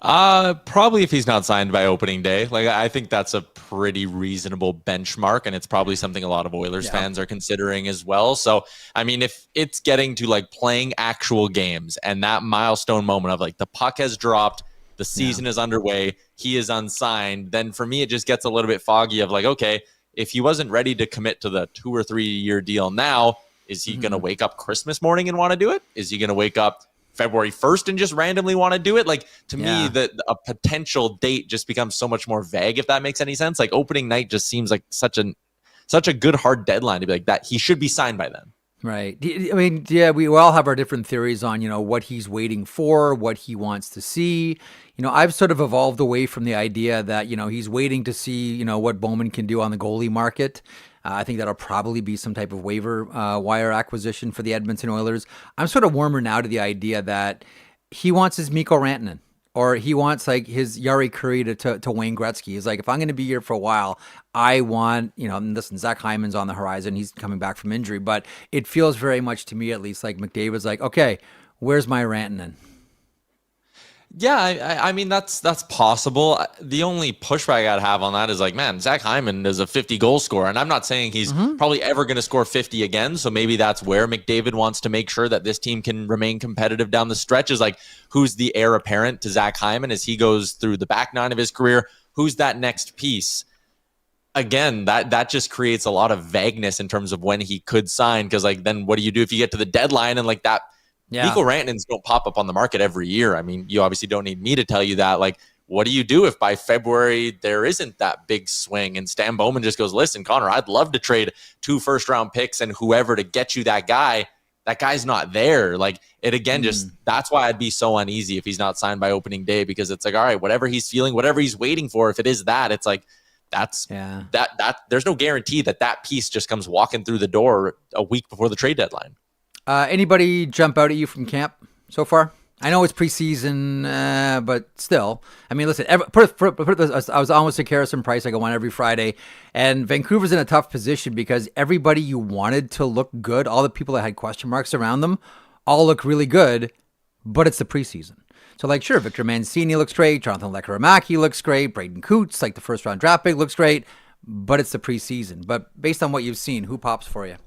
Probably if he's not signed by opening day. Like, I think that's a pretty reasonable benchmark, and it's probably something a lot of Oilers fans are considering as well. So, I mean, if it's getting to like playing actual games and that milestone moment of like the puck has dropped, the season is underway, he is unsigned, then for me, it just gets a little bit foggy of like, okay, if he wasn't ready to commit to the 2 or 3 year deal now, is he going to wake up Christmas morning and want to do it? Is he going to wake up February 1st and just randomly want to do it? Like, to me, a potential date just becomes so much more vague, if that makes any sense. Like, opening night just seems like such a good hard deadline to be like that. He should be signed by then. Right. I mean, yeah, we all have our different theories on, what he's waiting for, what he wants to see. I've sort of evolved away from the idea that, he's waiting to see, what Bowman can do on the goalie market. I think that'll probably be some type of waiver wire acquisition for the Edmonton Oilers. I'm sort of warmer now to the idea that he wants his Mikko Rantanen, or he wants like his Jari Kurri to Wayne Gretzky. He's like, if I'm going to be here for a while, I want, listen, Zach Hyman's on the horizon. He's coming back from injury, but it feels very much to me, at least, like McDavid's like, okay, where's my Rantanen? Yeah, I mean, that's possible. The only pushback I'd have on that is like, man, Zach Hyman is a 50-goal scorer, and I'm not saying he's probably ever going to score 50 again, so maybe that's where McDavid wants to make sure that this team can remain competitive down the stretch, is like, who's the heir apparent to Zach Hyman as he goes through the back nine of his career? Who's that next piece? Again, that just creates a lot of vagueness in terms of when he could sign, because like, then what do you do if you get to the deadline and like that? Yeah. Mikko Rantanens don't pop up on the market every year. I mean, you obviously don't need me to tell you that. Like, what do you do if by February there isn't that big swing and Stan Bowman just goes, listen, Connor, I'd love to trade 2 first-round picks and whoever to get you that guy. That guy's not there. Like, it again, just that's why I'd be so uneasy if he's not signed by opening day, because it's like, all right, whatever he's feeling, whatever he's waiting for, if it is that, it's like, that there's no guarantee that piece just comes walking through the door a week before the trade deadline. Anybody jump out at you from camp so far? I know it's preseason, but still. I mean, listen, I was almost a Harrison Price. I go on every Friday. And Vancouver's in a tough position because everybody you wanted to look good, all the people that had question marks around them, all look really good, but it's the preseason. So, like, sure, Victor Mancini looks great. Jonathan Lekkerimäki looks great. Braden Coots, like the first-round draft pick, looks great. But it's the preseason. But based on what you've seen, who pops for you?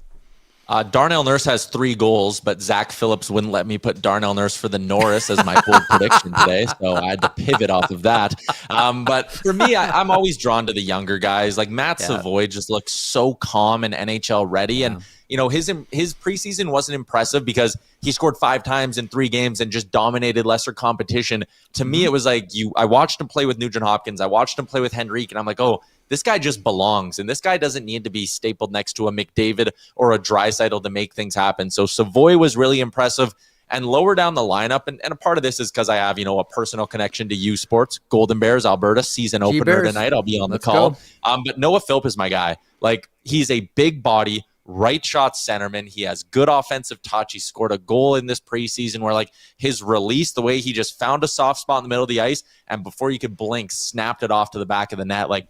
Darnell Nurse has 3 goals, but Zach Phillips wouldn't let me put Darnell Nurse for the Norris as my bold prediction today, so I had to pivot off of that. But for me, I'm always drawn to the younger guys. Like Matt Savoy just looks so calm and NHL ready, and his preseason wasn't impressive because he scored 5 times in 3 games and just dominated lesser competition. To me, it was like I watched him play with Nugent Hopkins, I watched him play with Henrique, and I'm like, oh, this guy just belongs, and this guy doesn't need to be stapled next to a McDavid or a Draisaitl to make things happen. So Savoy was really impressive, and lower down the lineup, and a part of this is because I have, a personal connection to U Sports, Golden Bears, Alberta, season opener tonight. I'll be on the call. But Noah Philp is my guy. Like, he's a big body, right shot centerman. He has good offensive touch. He scored a goal in this preseason where, like, his release, the way he just found a soft spot in the middle of the ice, and before you could blink, snapped it off to the back of the net. Like,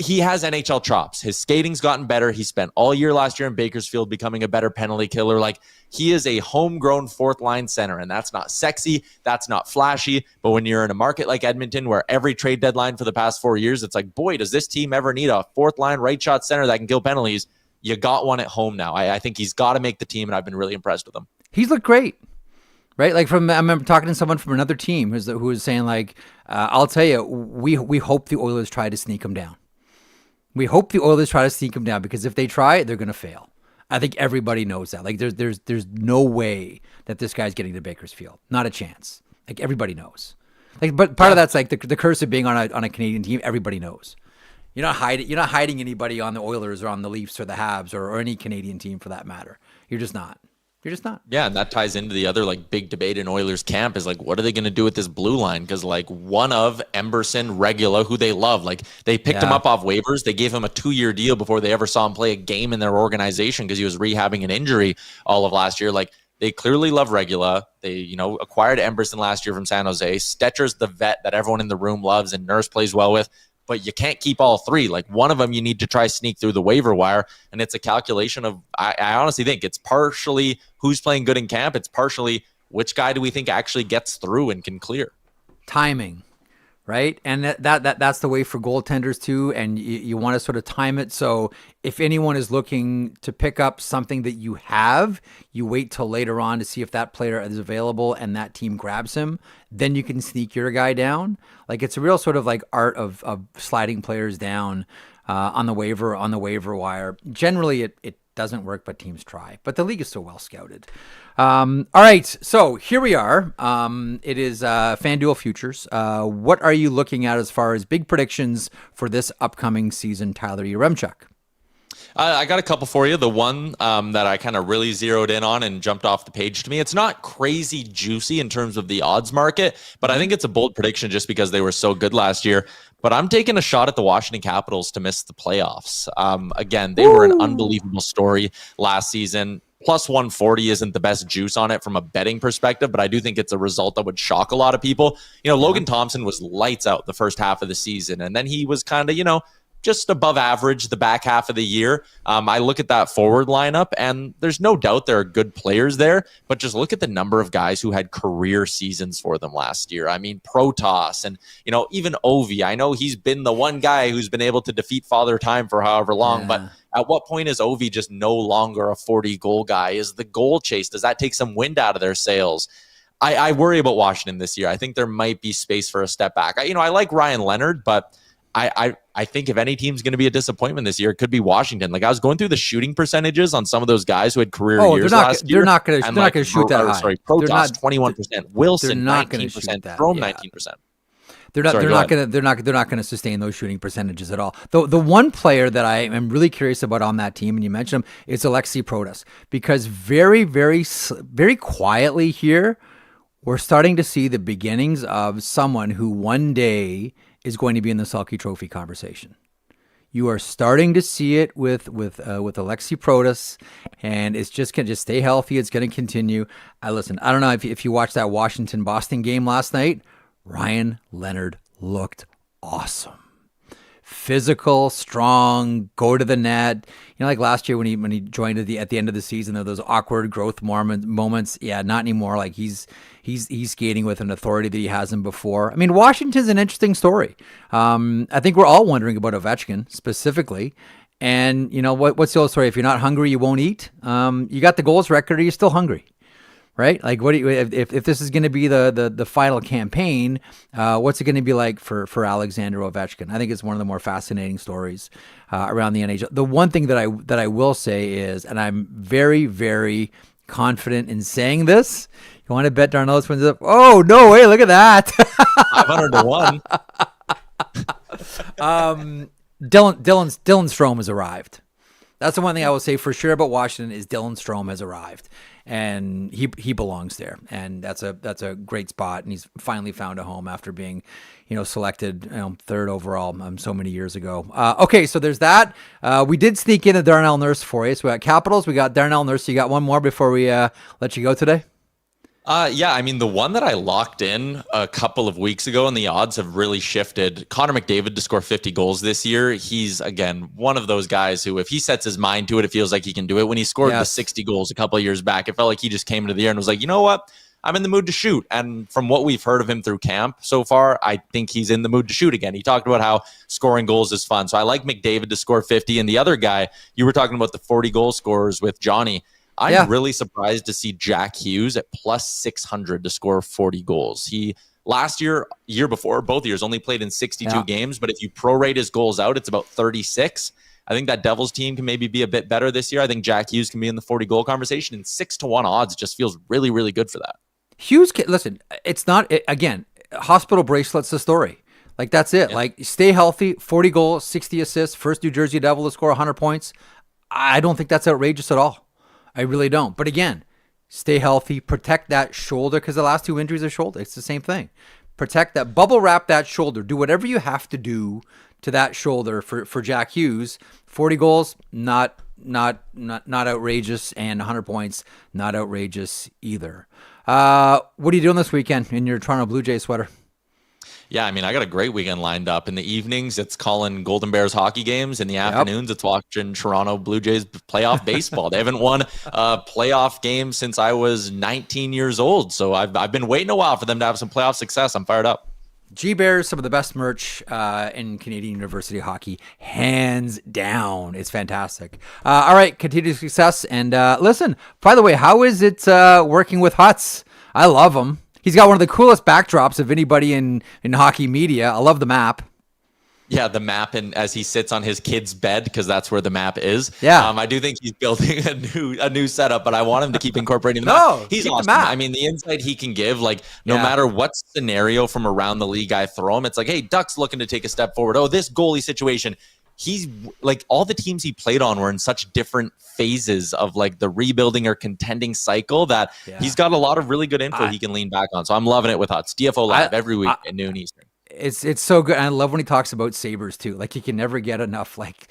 he has NHL chops. His skating's gotten better. He spent all year last year in Bakersfield becoming a better penalty killer. Like, he is a homegrown fourth line center, and that's not sexy. That's not flashy. But when you're in a market like Edmonton, where every trade deadline for the past 4 years, it's like, boy, does this team ever need a fourth line right shot center that can kill penalties? You got one at home now. I think he's got to make the team, and I've been really impressed with him. He's looked great. Right, like I remember talking to someone from another team who was saying, like, I'll tell you, we hope the Oilers try to sneak him down. We hope the Oilers try to sneak him down, because if they try, they're going to fail. I think everybody knows that. Like, there's no way that this guy's getting to Bakersfield. Not a chance. Like, everybody knows. Like, but part of that's like the curse of being on a Canadian team. Everybody knows. You're not hiding anybody on the Oilers or on the Leafs or the Habs or any Canadian team for that matter. You're just not. You're just not. Yeah, and that ties into the other like big debate in Oilers camp is like, what are they going to do with this blue line? Because like one of Emberson, Regula, who they love, like they picked him up off waivers. They gave him a 2-year deal before they ever saw him play a game in their organization because he was rehabbing an injury all of last year. Like, they clearly love Regula. They, acquired Emberson last year from San Jose. Stetcher's the vet that everyone in the room loves and Nurse plays well with. But you can't keep all three. Like, one of them you need to try sneak through the waiver wire, and it's a calculation of, I honestly think it's partially who's playing good in camp. It's partially which guy do we think actually gets through and can clear. Timing, right? And that's the way for goaltenders too, and you want to sort of time it. So if anyone is looking to pick up something that you have, you wait till later on to see if that player is available and that team grabs him. Then you can sneak your guy down. Like, it's a real sort of like art of sliding players down on the waiver wire. Generally, it doesn't work, but teams try. But the league is so well scouted. All right, so here we are. It is FanDuel Futures. What are you looking at as far as big predictions for this upcoming season, Tyler Yaremchuk? I got a couple for you. The one that I kind of really zeroed in on and jumped off the page to me, it's not crazy juicy in terms of the odds market, but I think it's a bold prediction just because they were so good last year. But I'm taking a shot at the Washington Capitals to miss the playoffs. Again, they were an unbelievable story last season. Plus 140 isn't the best juice on it from a betting perspective, but I do think it's a result that would shock a lot of people. Logan Thompson was lights out the first half of the season, and then he was kind of, just above average the back half of the year. I look at that forward lineup, and there's no doubt there are good players there, but just look at the number of guys who had career seasons for them last year. I mean, Protas and, even Ovi. I know he's been the one guy who's been able to defeat Father Time for however long, but at what point is Ovi just no longer a 40-goal guy? Is the goal chase, does that take some wind out of their sails? I worry about Washington this year. I think there might be space for a step back. I like Ryan Leonard, but I think if any team's going to be a disappointment this year, it could be Washington. Like, I was going through the shooting percentages on some of those guys who had career years last year. They're not going to shoot that high. Sorry, Protas 21%, Wilson 19%, Strome 19%. They're not going to sustain those shooting percentages at all. The one player that I am really curious about on that team, and you mentioned him, is Alexei Protas, because very, very, very quietly here, we're starting to see the beginnings of someone who one day is going to be in the Selke Trophy conversation. You are starting to see it with Alexei Protas, and it's just going to stay healthy. It's going to continue. I don't know if you watched that Washington-Boston game last night. Ryan Leonard looked awesome. Physical, strong, go to the net. Like last year when he joined at the end of the season, there were those awkward growth moments. Yeah, not anymore. Like he's skating with an authority that he hasn't before. I mean, Washington's an interesting story. I think we're all wondering about Ovechkin specifically. And what's the old story? If you're not hungry, you won't eat. You got the goals record, are you still hungry? Right? Like, what do you, if this is going to be the final campaign, what's it going to be like for Alexander Ovechkin? I think it's one of the more fascinating stories around the NHL. The one thing that I will say is, and I'm very, very confident in saying this. You want to bet Darnell wins up? Oh no way! Look at that. 500 to 1. Dylan Strome has arrived. That's the one thing I will say for sure about Washington is Dylan Strome has arrived, and he belongs there, and that's a great spot, and he's finally found a home after being, selected third overall so many years ago. Okay, so there's that. We did sneak in a Darnell Nurse for you. So we got Capitals, we got Darnell Nurse. You got one more before we let you go today? Yeah, I mean, the one that I locked in a couple of weeks ago and the odds have really shifted. Connor McDavid to score 50 goals this year. He's, again, one of those guys who, if he sets his mind to it, it feels like he can do it. When he scored the 60 goals a couple of years back, it felt like he just came into the year and was like, you know what? I'm in the mood to shoot. And from what we've heard of him through camp so far, I think he's in the mood to shoot again. He talked about how scoring goals is fun. So I like McDavid to score 50. And the other guy, you were talking about the 40 goal scorers with Jonny. I'm really surprised to see Jack Hughes at plus 600 to score 40 goals. He last year before, both years, only played in 62 games. But if you prorate his goals out, it's about 36. I think that Devils team can maybe be a bit better this year. I think Jack Hughes can be in the 40 goal conversation, and 6-1 odds just feels really, really good for that. Hughes, listen, it's not, again, hospital bracelet's the story. Like, that's it. Yeah. Like, stay healthy, 40 goals, 60 assists, first New Jersey Devil to score 100 points. I don't think that's outrageous at all. I really don't. But again, stay healthy, protect that shoulder, because the last two injuries are shoulder. It's the same thing. Protect that, bubble wrap that shoulder. Do whatever you have to do to that shoulder for Jack Hughes. 40 goals, not outrageous, and 100 points, not outrageous either. What are you doing this weekend in your Toronto Blue Jays sweater? Yeah, I mean, I got a great weekend lined up. In the evenings, it's calling Golden Bears hockey games. In the afternoons, it's watching Toronto Blue Jays playoff baseball. They haven't won a playoff game since I was 19 years old. So I've been waiting a while for them to have some playoff success. I'm fired up. G-Bears, some of the best merch in Canadian University hockey, hands down. It's fantastic. All right, continued success. And listen, by the way, how is it working with Huts? I love him. He's got one of the coolest backdrops of anybody in hockey media. I love the map. Yeah, the map, and as he sits on his kid's bed, because that's where the map is. Yeah, I do think he's building a new setup, but I want him to keep incorporating the map. He's awesome. I mean, the insight he can give, like, no matter what scenario from around the league I throw him, it's like, hey, Ducks looking to take a step forward. Oh, this goalie situation. He's like, all the teams he played on were in such different phases of like the rebuilding or contending cycle that he's got a lot of really good info he can lean back on. So I'm loving it with Huts. DFO Live every week at noon Eastern. It's so good. And I love when he talks about Sabres too. Like, he can never get enough like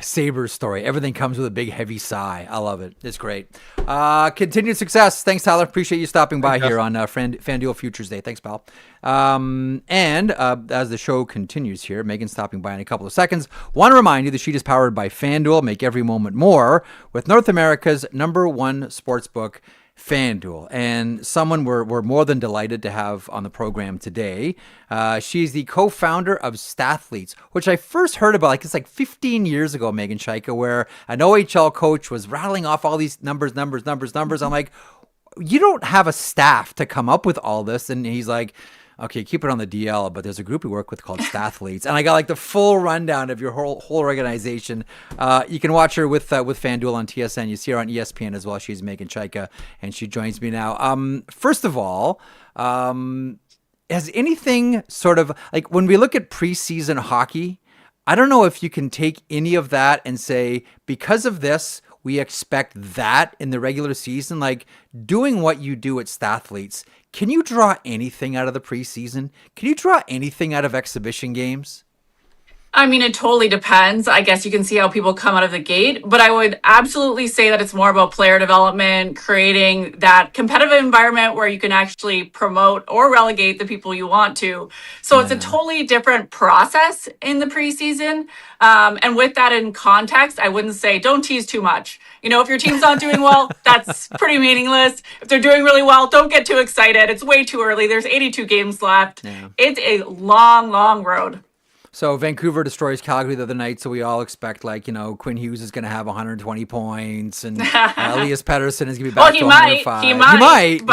Sabres story. Everything comes with a big heavy sigh. I love it. It's great. Continued success. Thanks, Tyler. Appreciate you stopping by here on FanDuel Futures Day. Thanks, pal. And as the show continues here, Megan's stopping by in a couple of seconds. Want to remind you the sheet is powered by FanDuel. Make every moment more with North America's #1 sportsbook, FanDuel, and someone we're more than delighted to have on the program today. She's the co-founder of Stathletes, which I first heard about it's like 15 years ago, Meghan Chayka, where an OHL coach was rattling off all these numbers. I'm like, you don't have a staff to come up with all this. And he's like, okay, keep it on the DL, but there's a group we work with called Stathletes. And I got like the full rundown of your whole organization. You can watch her with FanDuel on TSN. You see her on ESPN as well. She's Meghan Chayka, and she joins me now. First of all, has anything sort of, like, when we look at preseason hockey, I don't know if you can take any of that and say, because of this, we expect that in the regular season. Like, doing what you do at Stathletes, can you draw anything out of the preseason? Can you draw anything out of exhibition games? I mean, it totally depends. I guess you can see how people come out of the gate, but I would absolutely say that it's more about player development, creating that competitive environment where you can actually promote or relegate the people you want to. So it's a totally different process in the preseason. And with that in context, I wouldn't say don't tease too much. You know, if your team's not doing well, that's pretty meaningless. If they're doing really well, don't get too excited. It's way too early. There's 82 games left. Yeah. It's a long, long road. So Vancouver destroys Calgary the other night, so we all expect, like, you know, Quinn Hughes is going to have 120 points, and Elias Pettersson is going to be back to 105. He might.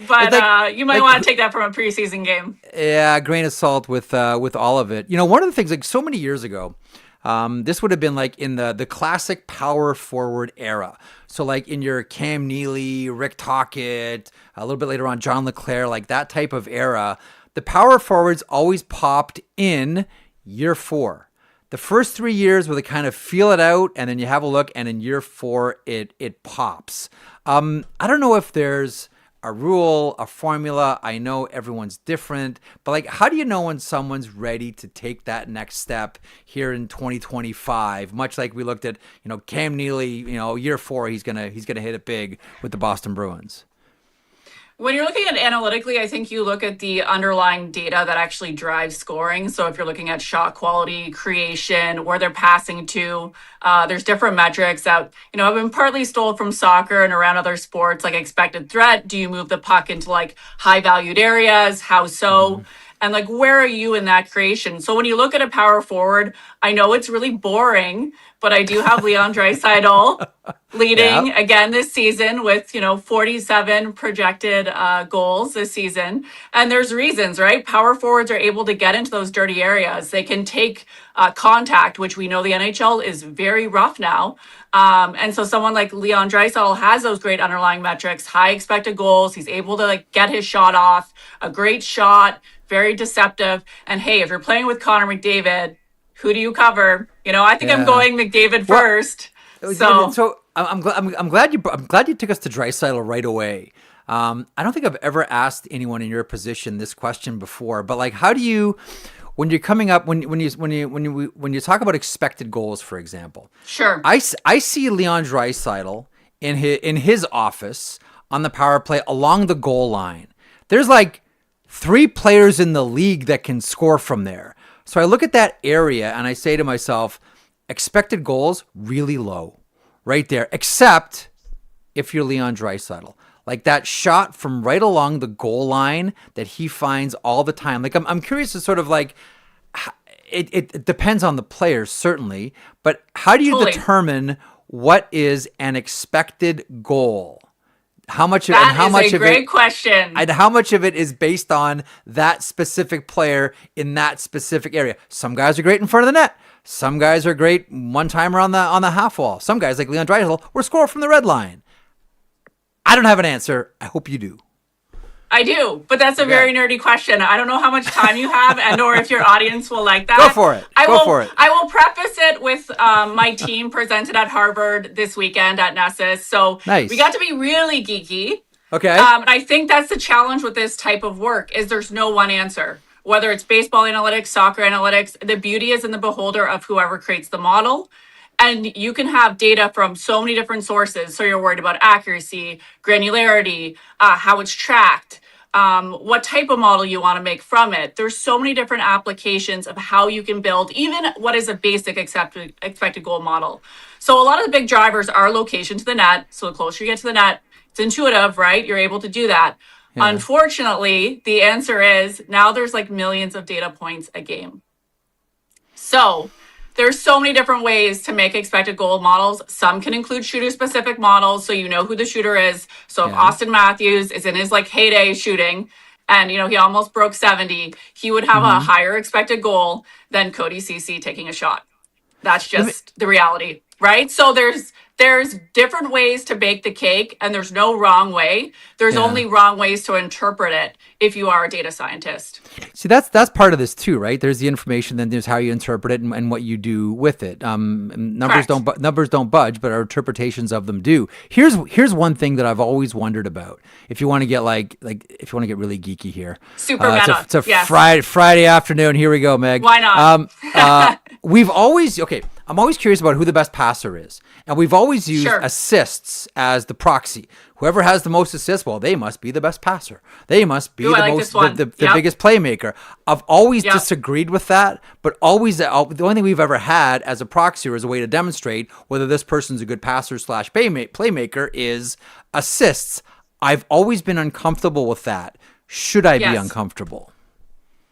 But you might want to take that from a preseason game. Yeah, a grain of salt with all of it. You know, one of the things, like, so many years ago, this would have been like in the classic power forward era. So like in your Cam Neely, Rick Tocchet, a little bit later on, John LeClair, like that type of era, the power forwards always popped in year 4. The first 3 years where they kind of feel it out, and then you have a look, and in year 4 it pops. I don't know if there's a rule, a formula. I know everyone's different, but like, how do you know when someone's ready to take that next step here in 2025? Much like we looked at, Cam Neely, year 4, he's gonna hit it big with the Boston Bruins. When you're looking at analytically, I think you look at the underlying data that actually drives scoring. So if you're looking at shot quality, creation, where they're passing to, there's different metrics that, have been partly stole from soccer and around other sports, like expected threat. Do you move the puck into like high valued areas? How so? Mm-hmm. And like, where are you in that creation? So when you look at a power forward, I know it's really boring, but I do have Leon Draisaitl leading again this season with, 47 projected goals this season. And there's reasons, right? Power forwards are able to get into those dirty areas. They can take contact, which we know the NHL is very rough now. And so someone like Leon Draisaitl has those great underlying metrics, high expected goals. He's able to like get his shot off, a great shot, very deceptive. And hey, if you're playing with Connor McDavid, who do you cover? I think I'm going McDavid first. So I'm glad you took us to Draisaitl right away. I don't think I've ever asked anyone in your position this question before, but like, how do you, when you're coming up, when you talk about expected goals, for example, sure, I see Leon Draisaitl in his office on the power play along the goal line. There's like 3 players in the league that can score from there. So I look at that area and I say to myself, expected goals really low right there, except if you're Leon Draisaitl. Like that shot from right along the goal line that he finds all the time. Like I'm curious to sort of like, it depends on the player certainly, but how do you determine what is an expected goal? How much of great question. And how much of it is based on that specific player in that specific area? Some guys are great in front of the net. Some guys are great one timer on the half wall. Some guys like Leon Draisaitl will score from the red line. I don't have an answer. I hope you do. I do, but that's a very nerdy question. I don't know how much time you have and or if your audience will like that. Go for it. I will preface it with my team presented at Harvard this weekend at Nessus. So nice. We got to be really geeky. Okay. And I think that's the challenge with this type of work is there's no one answer. Whether it's baseball analytics, soccer analytics, the beauty is in the beholder of whoever creates the model. And you can have data from so many different sources. So you're worried about accuracy, granularity, how it's tracked, what type of model you want to make from it. There's so many different applications of how you can build even what is a basic expected goal model. So a lot of the big drivers are location to the net. So the closer you get to the net, it's intuitive, right? You're able to do that. Yeah. Unfortunately, the answer is now there's like millions of data points a game. So there's so many different ways to make expected goal models. Some can include shooter-specific models, so you know who the shooter is. So if Austin Matthews is in his like heyday shooting, and he almost broke 70, he would have a higher expected goal than Cody Ceci taking a shot. That's just the reality, right? So there's different ways to bake the cake, and there's no wrong way. There's only wrong ways to interpret it if you are a data scientist. See, that's part of this too, right? There's the information, then there's how you interpret it and what you do with it. Numbers don't budge, but our interpretations of them do. Here's one thing that I've always wondered about. If you want to get like if you want to get really geeky here, super meta. It's a Friday afternoon. Here we go, Meg. Why not? I'm always curious about who the best passer is. And we've always used assists as the proxy. Whoever has the most assists, well, they must be the best passer. They must be the biggest playmaker. I've always disagreed with that, but always the only thing we've ever had as a proxy or as a way to demonstrate whether this person's a good passer / playmaker is assists. I've always been uncomfortable with that. Should I be uncomfortable?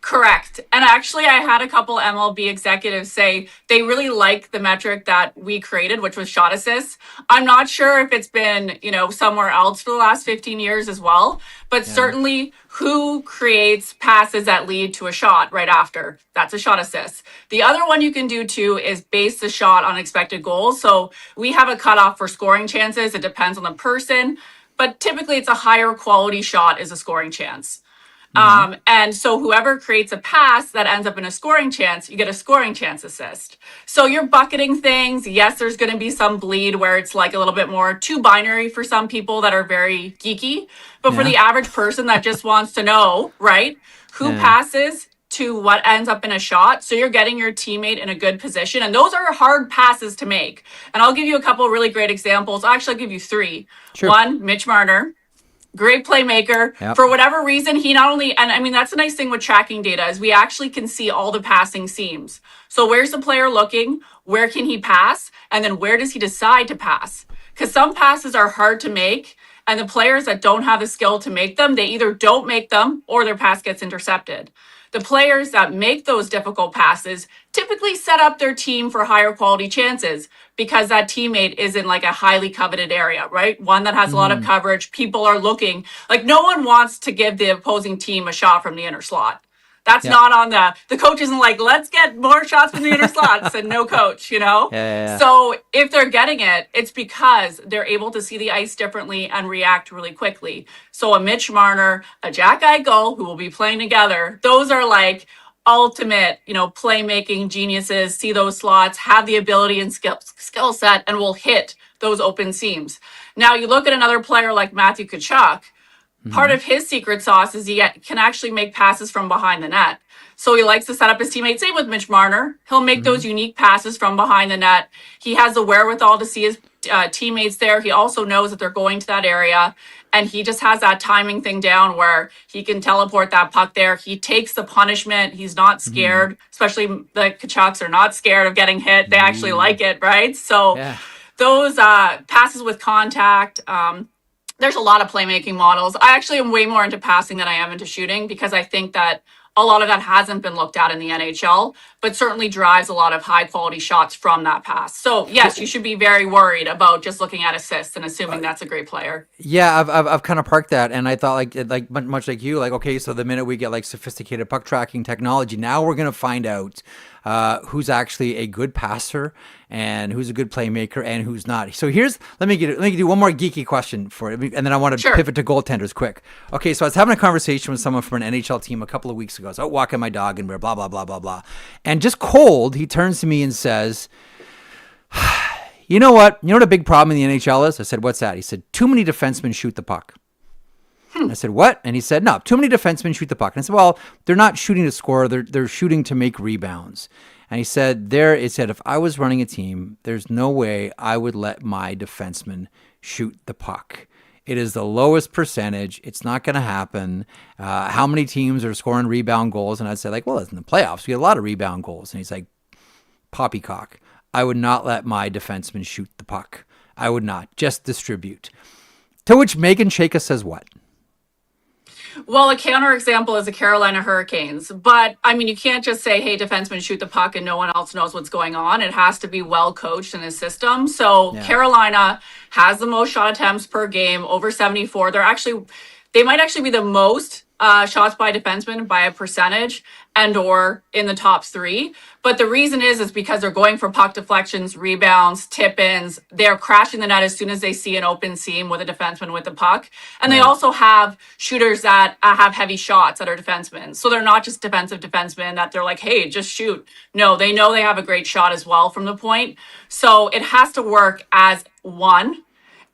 Correct. And actually, I had a couple MLB executives say they really like the metric that we created, which was shot assists. I'm not sure if it's been, somewhere else for the last 15 years as well, but certainly who creates passes that lead to a shot right after? That's a shot assist. The other one you can do too is base the shot on expected goals. So we have a cutoff for scoring chances. It depends on the person, but typically it's a higher quality shot is a scoring chance. And so whoever creates a pass that ends up in a scoring chance, you get a scoring chance assist. So you're bucketing things. Yes, there's going to be some bleed where it's like a little bit more too binary for some people that are very geeky. But for the average person that just wants to know, right, who passes to what ends up in a shot. So you're getting your teammate in a good position. And those are hard passes to make. And I'll give you a couple of really great examples. Actually, I'll give you three. Sure. One, Mitch Marner. Great playmaker. Yep. For whatever reason, he not only, and I mean, that's the nice thing with tracking data is we actually can see all the passing seams. So where's the player looking? Where can he pass? And then where does he decide to pass? Because some passes are hard to make. And the players that don't have the skill to make them, they either don't make them or their pass gets intercepted. The players that make those difficult passes typically set up their team for higher quality chances because that teammate is in like a highly coveted area, right? One that has a lot of coverage. People are looking like no one wants to give the opposing team a shot from the inner slot. That's not on the coach isn't like, let's get more shots from the inner slots and no coach, you know? So if they're getting it, it's because they're able to see the ice differently and react really quickly. So a Mitch Marner, a Jack Eichel, who will be playing together, those are like ultimate, you know, playmaking geniuses, see those slots, have the ability and skill set, and will hit those open seams. Now you look at another player like Matthew Tkachuk. Part of his secret sauce is he can actually make passes from behind the net. So he likes to set up his teammates. Same with Mitch Marner. He'll make those unique passes from behind the net. He has the wherewithal to see his teammates there. He also knows that they're going to that area. And he just has that timing thing down where he can teleport that puck there. He takes the punishment. He's not scared, especially the Tkachuks are not scared of getting hit. They actually like it, right? So those passes with contact, there's a lot of playmaking models. I actually am way more into passing than I am into shooting because I think that a lot of that hasn't been looked at in the NHL, but certainly drives a lot of high quality shots from that pass. So yes, you should be very worried about just looking at assists and assuming that's a great player. Yeah, I've kind of parked that, and I thought like much like you, like okay, so the minute we get like sophisticated puck tracking technology, now we're gonna find out who's actually a good passer and who's a good playmaker and who's not. So let me do one more geeky question for it, and then I want to pivot to goaltenders quick. Okay, so I was having a conversation with someone from an NHL team a couple of weeks ago. I was out walking my dog and we're blah blah blah blah blah, and just cold, he turns to me and says, "You know what? You know what a big problem in the NHL is?" I said, "What's that?" He said, "Too many defensemen shoot the puck." I said, "What?" And he said, "No, too many defensemen shoot the puck." And I said, "Well, they're not shooting to score; they're shooting to make rebounds." And he said, if I was running a team, there's no way I would let my defenseman shoot the puck. It is the lowest percentage. It's not going to happen. How many teams are scoring rebound goals?" And I'd say, like, well, in the playoffs, we get a lot of rebound goals. And he's like, "Poppycock, I would not let my defenseman shoot the puck. I would not. Just distribute." To which Meghan Chayka says what? Well, a counterexample is the Carolina Hurricanes. But, I mean, you can't just say, hey, defensemen shoot the puck and no one else knows what's going on. It has to be well coached in a system. So Carolina has the most shot attempts per game, over 74. They might actually be the most shots by defensemen by a percentage and or in the top three. But the reason is because they're going for puck deflections, rebounds, tip-ins. They're crashing the net as soon as they see an open seam with a defenseman with the puck. And they also have shooters that have heavy shots that are defensemen. So they're not just defensive defensemen that they're like, hey, just shoot. No, they know they have a great shot as well from the point. So it has to work as one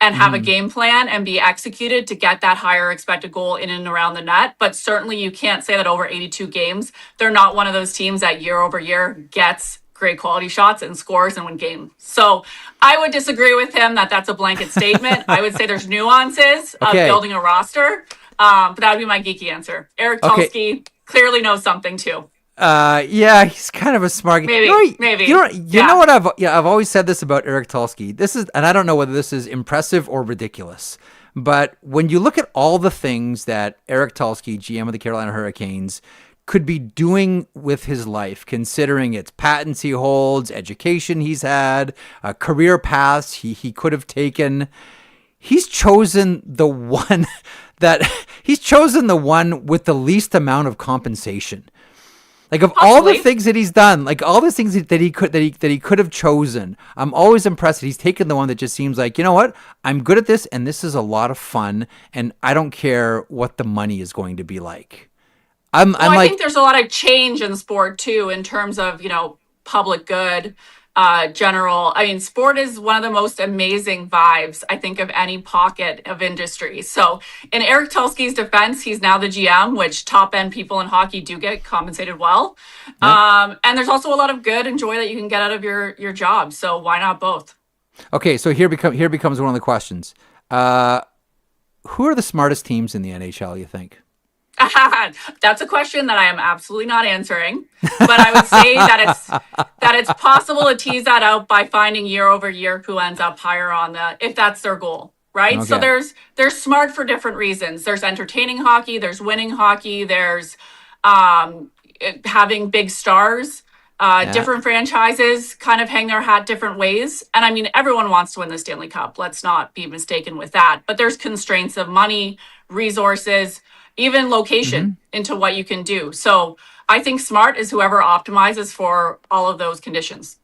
and have a game plan and be executed to get that higher expected goal in and around the net. But certainly you can't say that over 82 games, they're not one of those teams that year over year gets great quality shots and scores and win games. So I would disagree with him that that's a blanket statement. I would say there's nuances of building a roster, but that would be my geeky answer. Eric Tulsky clearly knows something too. Yeah, he's kind of a smart guy. Maybe. You know what I've always said this about Eric Tulsky. This is, and I don't know whether this is impressive or ridiculous, but when you look at all the things that Eric Tulsky, GM of the Carolina Hurricanes, could be doing with his life, considering its patents he holds, education he's had, career paths he could have taken, he's chosen the one with the least amount of compensation. Like of all the things that he's done, like all the things that he could have chosen, I'm always impressed that he's taken the one that just seems like, you know what, I'm good at this and this is a lot of fun and I don't care what the money is going to be like. I think there's a lot of change in sport too, in terms of, public good, general. I mean, sport is one of the most amazing vibes, I think, of any pocket of industry. So in Eric Tulski's defense, he's now the GM, which top end people in hockey do get compensated well. Yep. And there's also a lot of good and joy that you can get out of your job. So why not both? Okay, so here becomes one of the questions. Who are the smartest teams in the NHL, you think? That's a question that I am absolutely not answering, but I would say that it's possible to tease that out by finding year over year who ends up higher on if that's their goal, right? Okay. So there's smart for different reasons. There's entertaining hockey, there's winning hockey, there's having big stars. Different franchises kind of hang their hat different ways. And I mean, everyone wants to win the Stanley Cup. Let's not be mistaken with that. But there's constraints of money, resources, even location into what you can do. So I think smart is whoever optimizes for all of those conditions.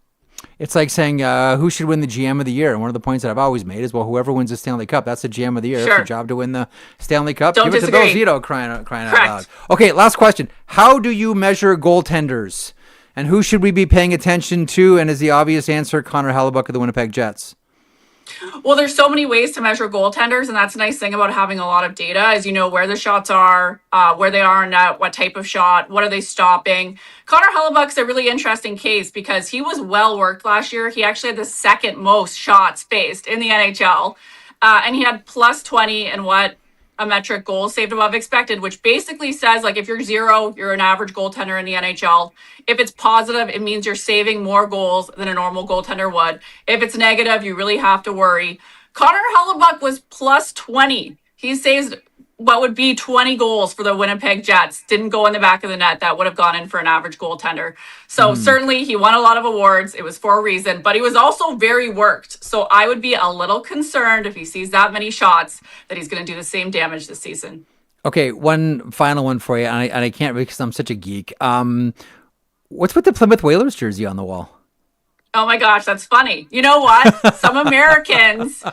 It's like saying who should win the GM of the year. And one of the points that I've always made is, well, whoever wins the Stanley Cup, that's the GM of the year. Sure. It's your job to win the Stanley Cup. Don't Give disagree. It to Bill Zito crying out loud. Okay, last question. How do you measure goaltenders? And who should we be paying attention to? And is the obvious answer Connor Hellebuyck of the Winnipeg Jets? Well, there's so many ways to measure goaltenders, and that's a nice thing about having a lot of data, is you know where the shots are, where they are in net, what type of shot, what are they stopping. Connor Hellebuyck's a really interesting case because he was well worked last year. He actually had the second most shots faced in the NHL, and he had plus 20 in what a metric goals saved above expected, which basically says, like, if you're 0, you're an average goaltender in the NHL. If it's positive, it means you're saving more goals than a normal goaltender would. If it's negative, you really have to worry. Connor Hellebuyck was plus 20. He saves what would be 20 goals for the Winnipeg Jets. Didn't go in the back of the net. That would have gone in for an average goaltender. So certainly he won a lot of awards. It was for a reason, but he was also very worked. So I would be a little concerned if he sees that many shots that he's going to do the same damage this season. Okay, one final one for you, and I can't because I'm such a geek. What's with the Plymouth Whalers jersey on the wall? Oh my gosh, that's funny. You know what? Some Americans,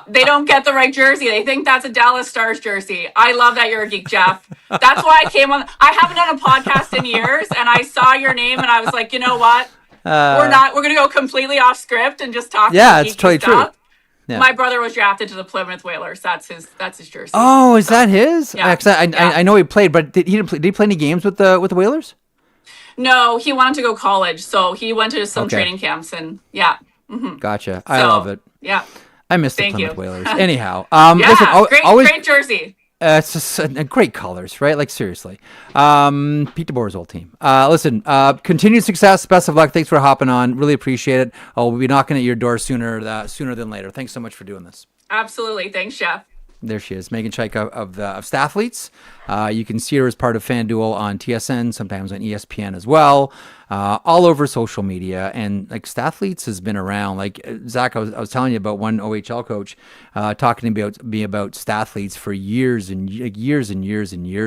they don't get the right jersey. They think that's a Dallas Stars jersey. I love that you're a geek, Jeff. That's why I came on. I haven't done a podcast in years, and I saw your name, and I was like, you know what? We're going to go completely off script and just talk. Yeah, it's totally true. Yeah. My brother was drafted to the Plymouth Whalers. That's his jersey. Oh, is that his? Yeah. I know he played, but did he play any games with the Whalers? No, he wanted to go college, so he went to some training camps, and yeah. Mm-hmm. Gotcha. I love it. Yeah. I miss the Plymouth Whalers. Anyhow, listen, great jersey. It's just great colors, right? Like, seriously. Pete DeBoer's old team. Listen, continued success. Best of luck. Thanks for hopping on. Really appreciate it. We'll be knocking at your door sooner than later. Thanks so much for doing this. Absolutely. Thanks, Jeff. There she is, Meghan Chayka of Stathletes. You can see her as part of FanDuel on TSN, sometimes on ESPN as well, all over social media. And like Stathletes has been around. Like Zach, I was telling you about one OHL coach talking to me about Stathletes for years and years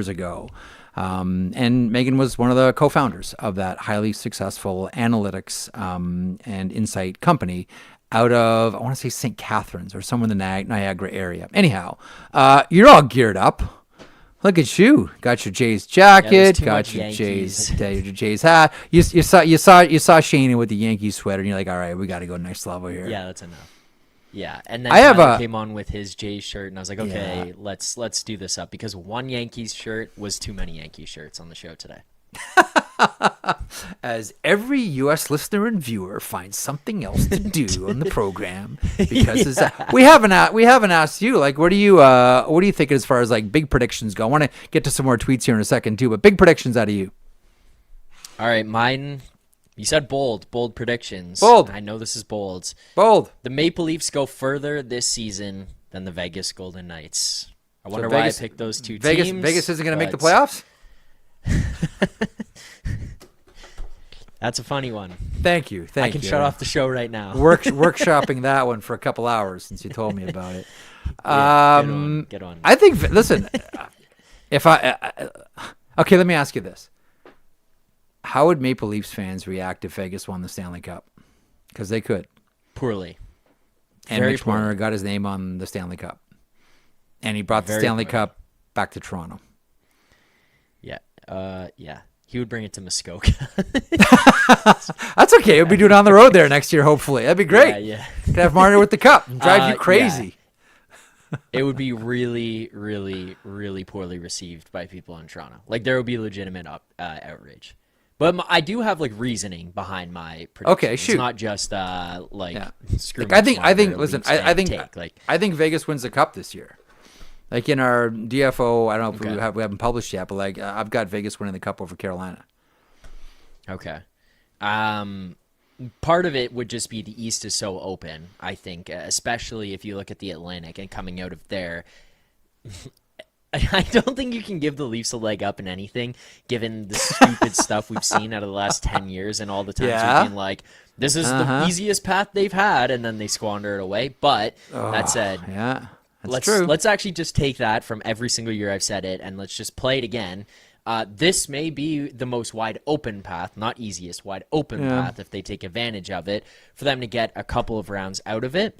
ago. And Meghan was one of the co-founders of that highly successful analytics and insight company out of, I want to say St. Catharines or somewhere in the Niagara area. Anyhow, you're all geared up. Look at you. Got your Jays jacket, got your Jays hat. You saw Shayna with the Yankees sweater, and you're like, all right, we got to go next level here. Yeah, that's enough. Yeah, and then Tyler came on with his Jays shirt, and I was like, okay, let's do this up, because one Yankees shirt was too many Yankees shirts on the show today. As every U.S. listener and viewer finds something else to do on the program, because we haven't asked you, like, what do you think as far as like big predictions go? I want to get to some more tweets here in a second too, but big predictions out of you. All right, mine. You said bold predictions. Bold. I know this is bold. Bold. The Maple Leafs go further this season than the Vegas Golden Knights. I wonder why I picked those two teams. Vegas isn't going to make the playoffs? That's a funny one. Thank you. I can shut off the show right now. Workshopping that one for a couple hours since you told me about it. Get on. I think, listen, okay, let me ask you this. How would Maple Leafs fans react if Vegas won the Stanley Cup? Because they could. Poorly. And Mitch Marner got his name on the Stanley Cup. And he brought the Stanley Cup back to Toronto. Yeah. Yeah. He would bring it to Muskoka. That's okay. We'll be doing it on the road there next year, hopefully. That'd be great. Yeah. Could have Marner with the cup and drive you crazy. Yeah. It would be really, really, really poorly received by people in Toronto. Like, there would be legitimate outrage. But I do have like reasoning behind my prediction. Okay, shoot. It's not just screwing. I think Vegas wins the cup this year. Like in our DFO, I don't know if we haven't published yet, but like I've got Vegas winning the cup over Carolina. Okay. Part of it would just be the East is so open, I think, especially if you look at the Atlantic and coming out of there. I don't think you can give the Leafs a leg up in anything, given the stupid stuff we've seen out of the last 10 years and all the times we've been like, this is the easiest path they've had, and then they squander it away. But that said, let's actually just take that from every single year I've said it, and let's just play it again. This may be the most wide open path, not easiest, wide open path if they take advantage of it, for them to get a couple of rounds out of it.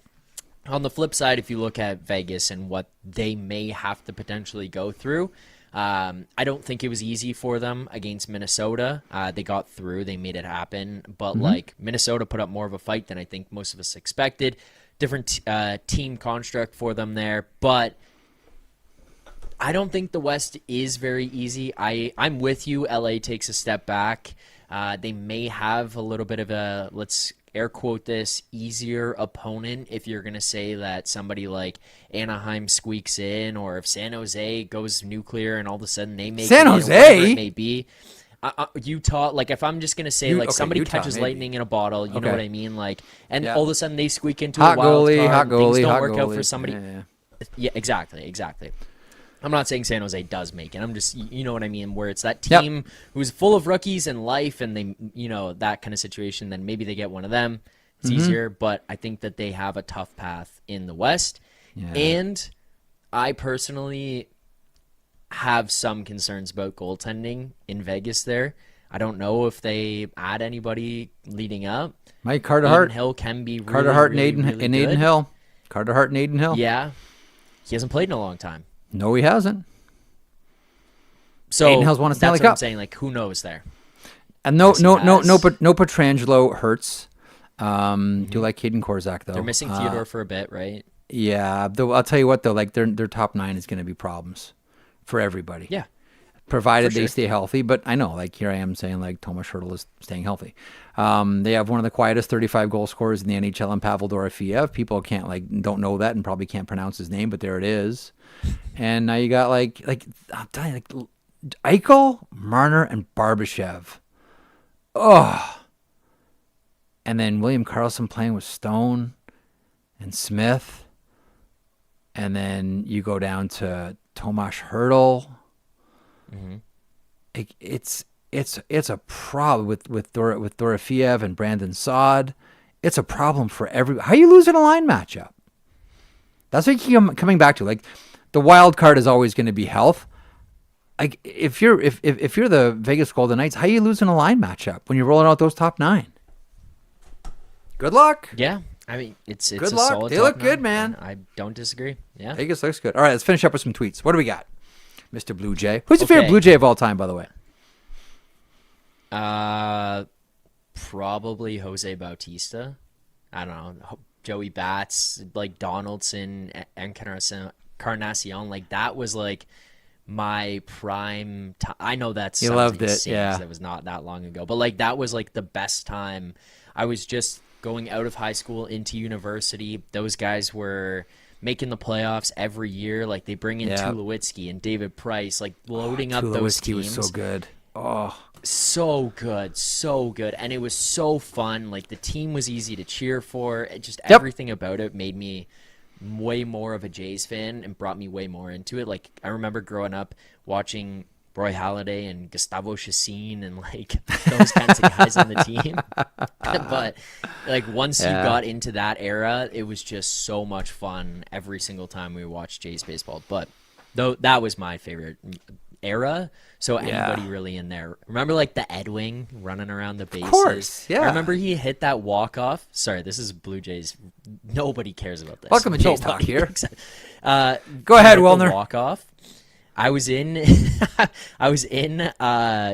On the flip side, if you look at Vegas and what they may have to potentially go through, I don't think it was easy for them against Minnesota. They got through. They made it happen. But, like, Minnesota put up more of a fight than I think most of us expected. Different team construct for them there. But I don't think the West is very easy. I'm with you. LA takes a step back. They may have a little bit of a, let's air quote this, easier opponent if you're going to say that somebody like Anaheim squeaks in, or if San Jose goes nuclear and all of a sudden they make San Jose, it may be. Utah, like if I'm just going to say like somebody Utah, catches lightning in a bottle, you know what I mean? Like, and all of a sudden they squeak into a wild card, things don't work out for somebody. Yeah, exactly. I'm not saying San Jose does make it. I'm just, you know what I mean, where it's that team who's full of rookies and life and they, you know, that kind of situation, then maybe they get one of them. It's easier, but I think that they have a tough path in the West. Yeah. And I personally have some concerns about goaltending in Vegas there. I don't know if they add anybody leading up. Mike Carter Hart. Hill can be really, Carter Hart really, and really Aiden good. Hill. Carter Hart and Aiden Hill. Yeah. He hasn't played in a long time. No, he hasn't. So Aiden Hill's won a Stanley that's what Cup. I'm saying, like, who knows there? And no Pietrangelo hurts. Do like Caden Korczak though. They're missing Theodore for a bit, right? Yeah, though I'll tell you what though, like their top nine is going to be problems for everybody. Yeah, provided they stay healthy. But I know, like here I am saying, like Tomas Hertl is staying healthy. They have one of the quietest 35 goal scorers in the NHL in Pavel Dorofeyev. People don't know that and probably can't pronounce his name, but there it is. And now you got like I'm telling you, like Eichel, Marner, and Barbashev. Oh. And then William Karlsson playing with Stone and Smith. And then you go down to Tomas Hertl. Mm-hmm. It's a problem with Dorofeyev and Brandon Saad. It's a problem for every. How you losing a line matchup? That's what you keep coming back to. Like the wild card is always going to be health. Like if you're the Vegas Golden Knights, how you losing a line matchup when you're rolling out those top nine? Good luck. Yeah. I mean, it's good a luck. solid They look good, man. I don't disagree. Yeah. Vegas looks good. All right, let's finish up with some tweets. What do we got? Mr. Blue Jay. Who's your favorite Blue Jay of all time, by the way? Probably Jose Bautista. I don't know. Joey Bats, like Donaldson, Encarnacion. Like that was like my prime time. I know that's you loved it. Yeah, that was not that long ago, but like that was like the best time. I was just going out of high school into university. Those guys were making the playoffs every year. Like they bring in Tulowitzki and David Price, like loading up those teams. Was so good. Oh, so good. And it was so fun. Like the team was easy to cheer for. Everything about it made me way more of a Jays fan and brought me way more into it. Like I remember growing up watching Roy Halladay and Gustavo Chassin and like those kinds of guys on the team. But like once you got into that era, it was just so much fun every single time we watched Jays baseball. But though that was my favorite era. So anybody really in there. Remember like the Ed Wing running around the bases? Of course, yeah. I remember he hit that walk-off. Sorry, this is Blue Jays. Nobody cares about this. Welcome to Jays Talk here. Go ahead, Wellner. Walk-off. I was in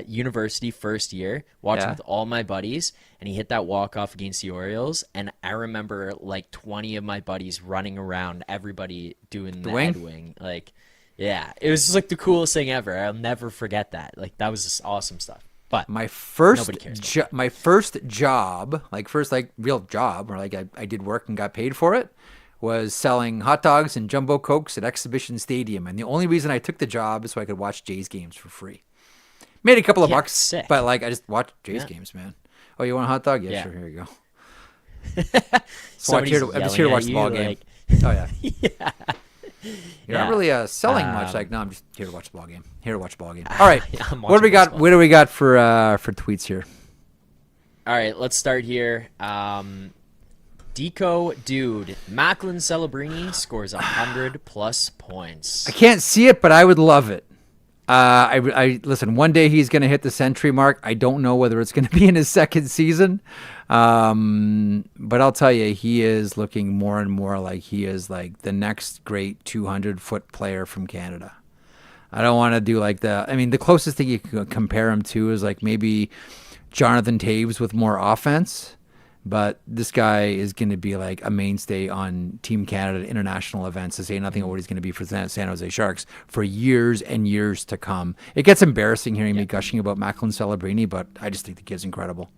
university first year watching with all my buddies, and he hit that walk-off against the Orioles, and I remember like 20 of my buddies running around, everybody doing the head wing. Like, yeah, it was just like the coolest thing ever. I'll never forget that. Like, that was just awesome stuff. But my first job, like real job, where like I did work and got paid for it, was selling hot dogs and Jumbo Cokes at Exhibition Stadium. And the only reason I took the job is so I could watch Jays games for free. Made a couple of bucks, sick. But like I just watched Jays games, man. Oh, you want a hot dog? Yeah, sure. Here you go. I'm just here to watch the ball game. Oh, yeah. You're not really selling much. Like, no, I'm just here to watch the ball game. All right. What do we got? What do we got for tweets here? All right, let's start here. Deco Dude, Macklin Celebrini scores 100+ points. I can't see it, but I would love it. I listen, one day he's going to hit the century mark. I don't know whether it's going to be in his second season. But I'll tell you, he is looking more and more like he is like the next great 200-foot player from Canada. I don't want to do like the closest thing you can compare him to is like maybe Jonathan Taves with more offense. But this guy is going to be like a mainstay on Team Canada international events, to say nothing of what he's going to be for San Jose Sharks for years and years to come. It gets embarrassing hearing me gushing about Macklin Celebrini, but I just think the kid's incredible.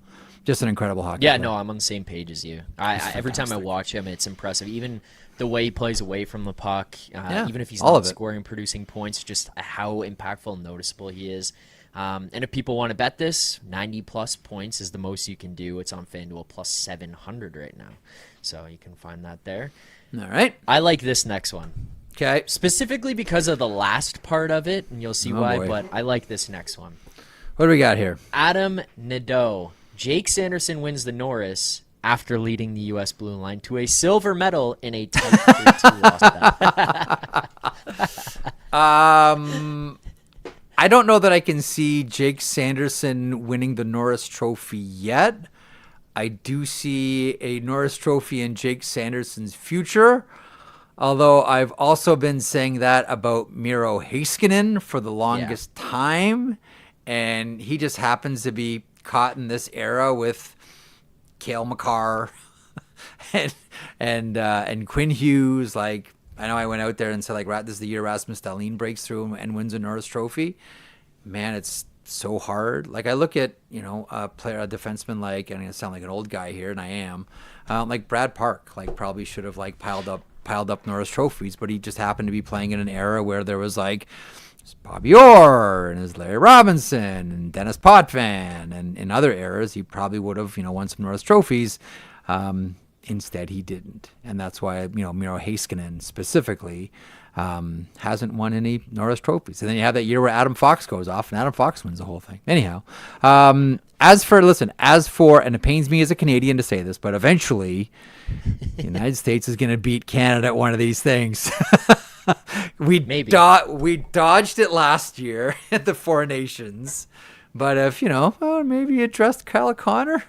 Just an incredible hockey player. No, I'm on the same page as you. Every time I watch him, it's impressive. Even the way he plays away from the puck, even if he's not scoring, producing points, just how impactful and noticeable he is. And if people want to bet this, 90+ points is the most you can do. It's on FanDuel plus 700 right now. So you can find that there. All right. I like this next one. Okay. Specifically because of the last part of it, and you'll see why, but I like this next one. What do we got here? Adam Nadeau. Jake Sanderson wins the Norris after leading the U.S. Blue Line to a silver medal in a tight 3-2 loss. I don't know that I can see Jake Sanderson winning the Norris Trophy yet. I do see a Norris Trophy in Jake Sanderson's future, although I've also been saying that about Miro Heiskanen for the longest time, and he just happens to be caught in this era with Cale Makar and Quinn Hughes. Like, I know I went out there and said, like, this is the year Rasmus Dahlin breaks through and wins a Norris Trophy. Man, it's so hard. Like, I look at, a defenseman like, and I sound like an old guy here, and I am, like Brad Park, like, probably should have, like, piled up Norris Trophies, but he just happened to be playing in an era where there was, like, Bobby Orr and there's Larry Robinson and Dennis Potvin, and in other eras, he probably would have, won some Norris Trophies. Instead, he didn't, and that's why Miro Heiskanen specifically hasn't won any Norris Trophies. And then you have that year where Adam Fox goes off, and Adam Fox wins the whole thing. Anyhow, as for, and it pains me as a Canadian to say this, but eventually, the United States is going to beat Canada at one of these things. We dodged it last year at the Four Nations, but if maybe you dressed Kyle Connor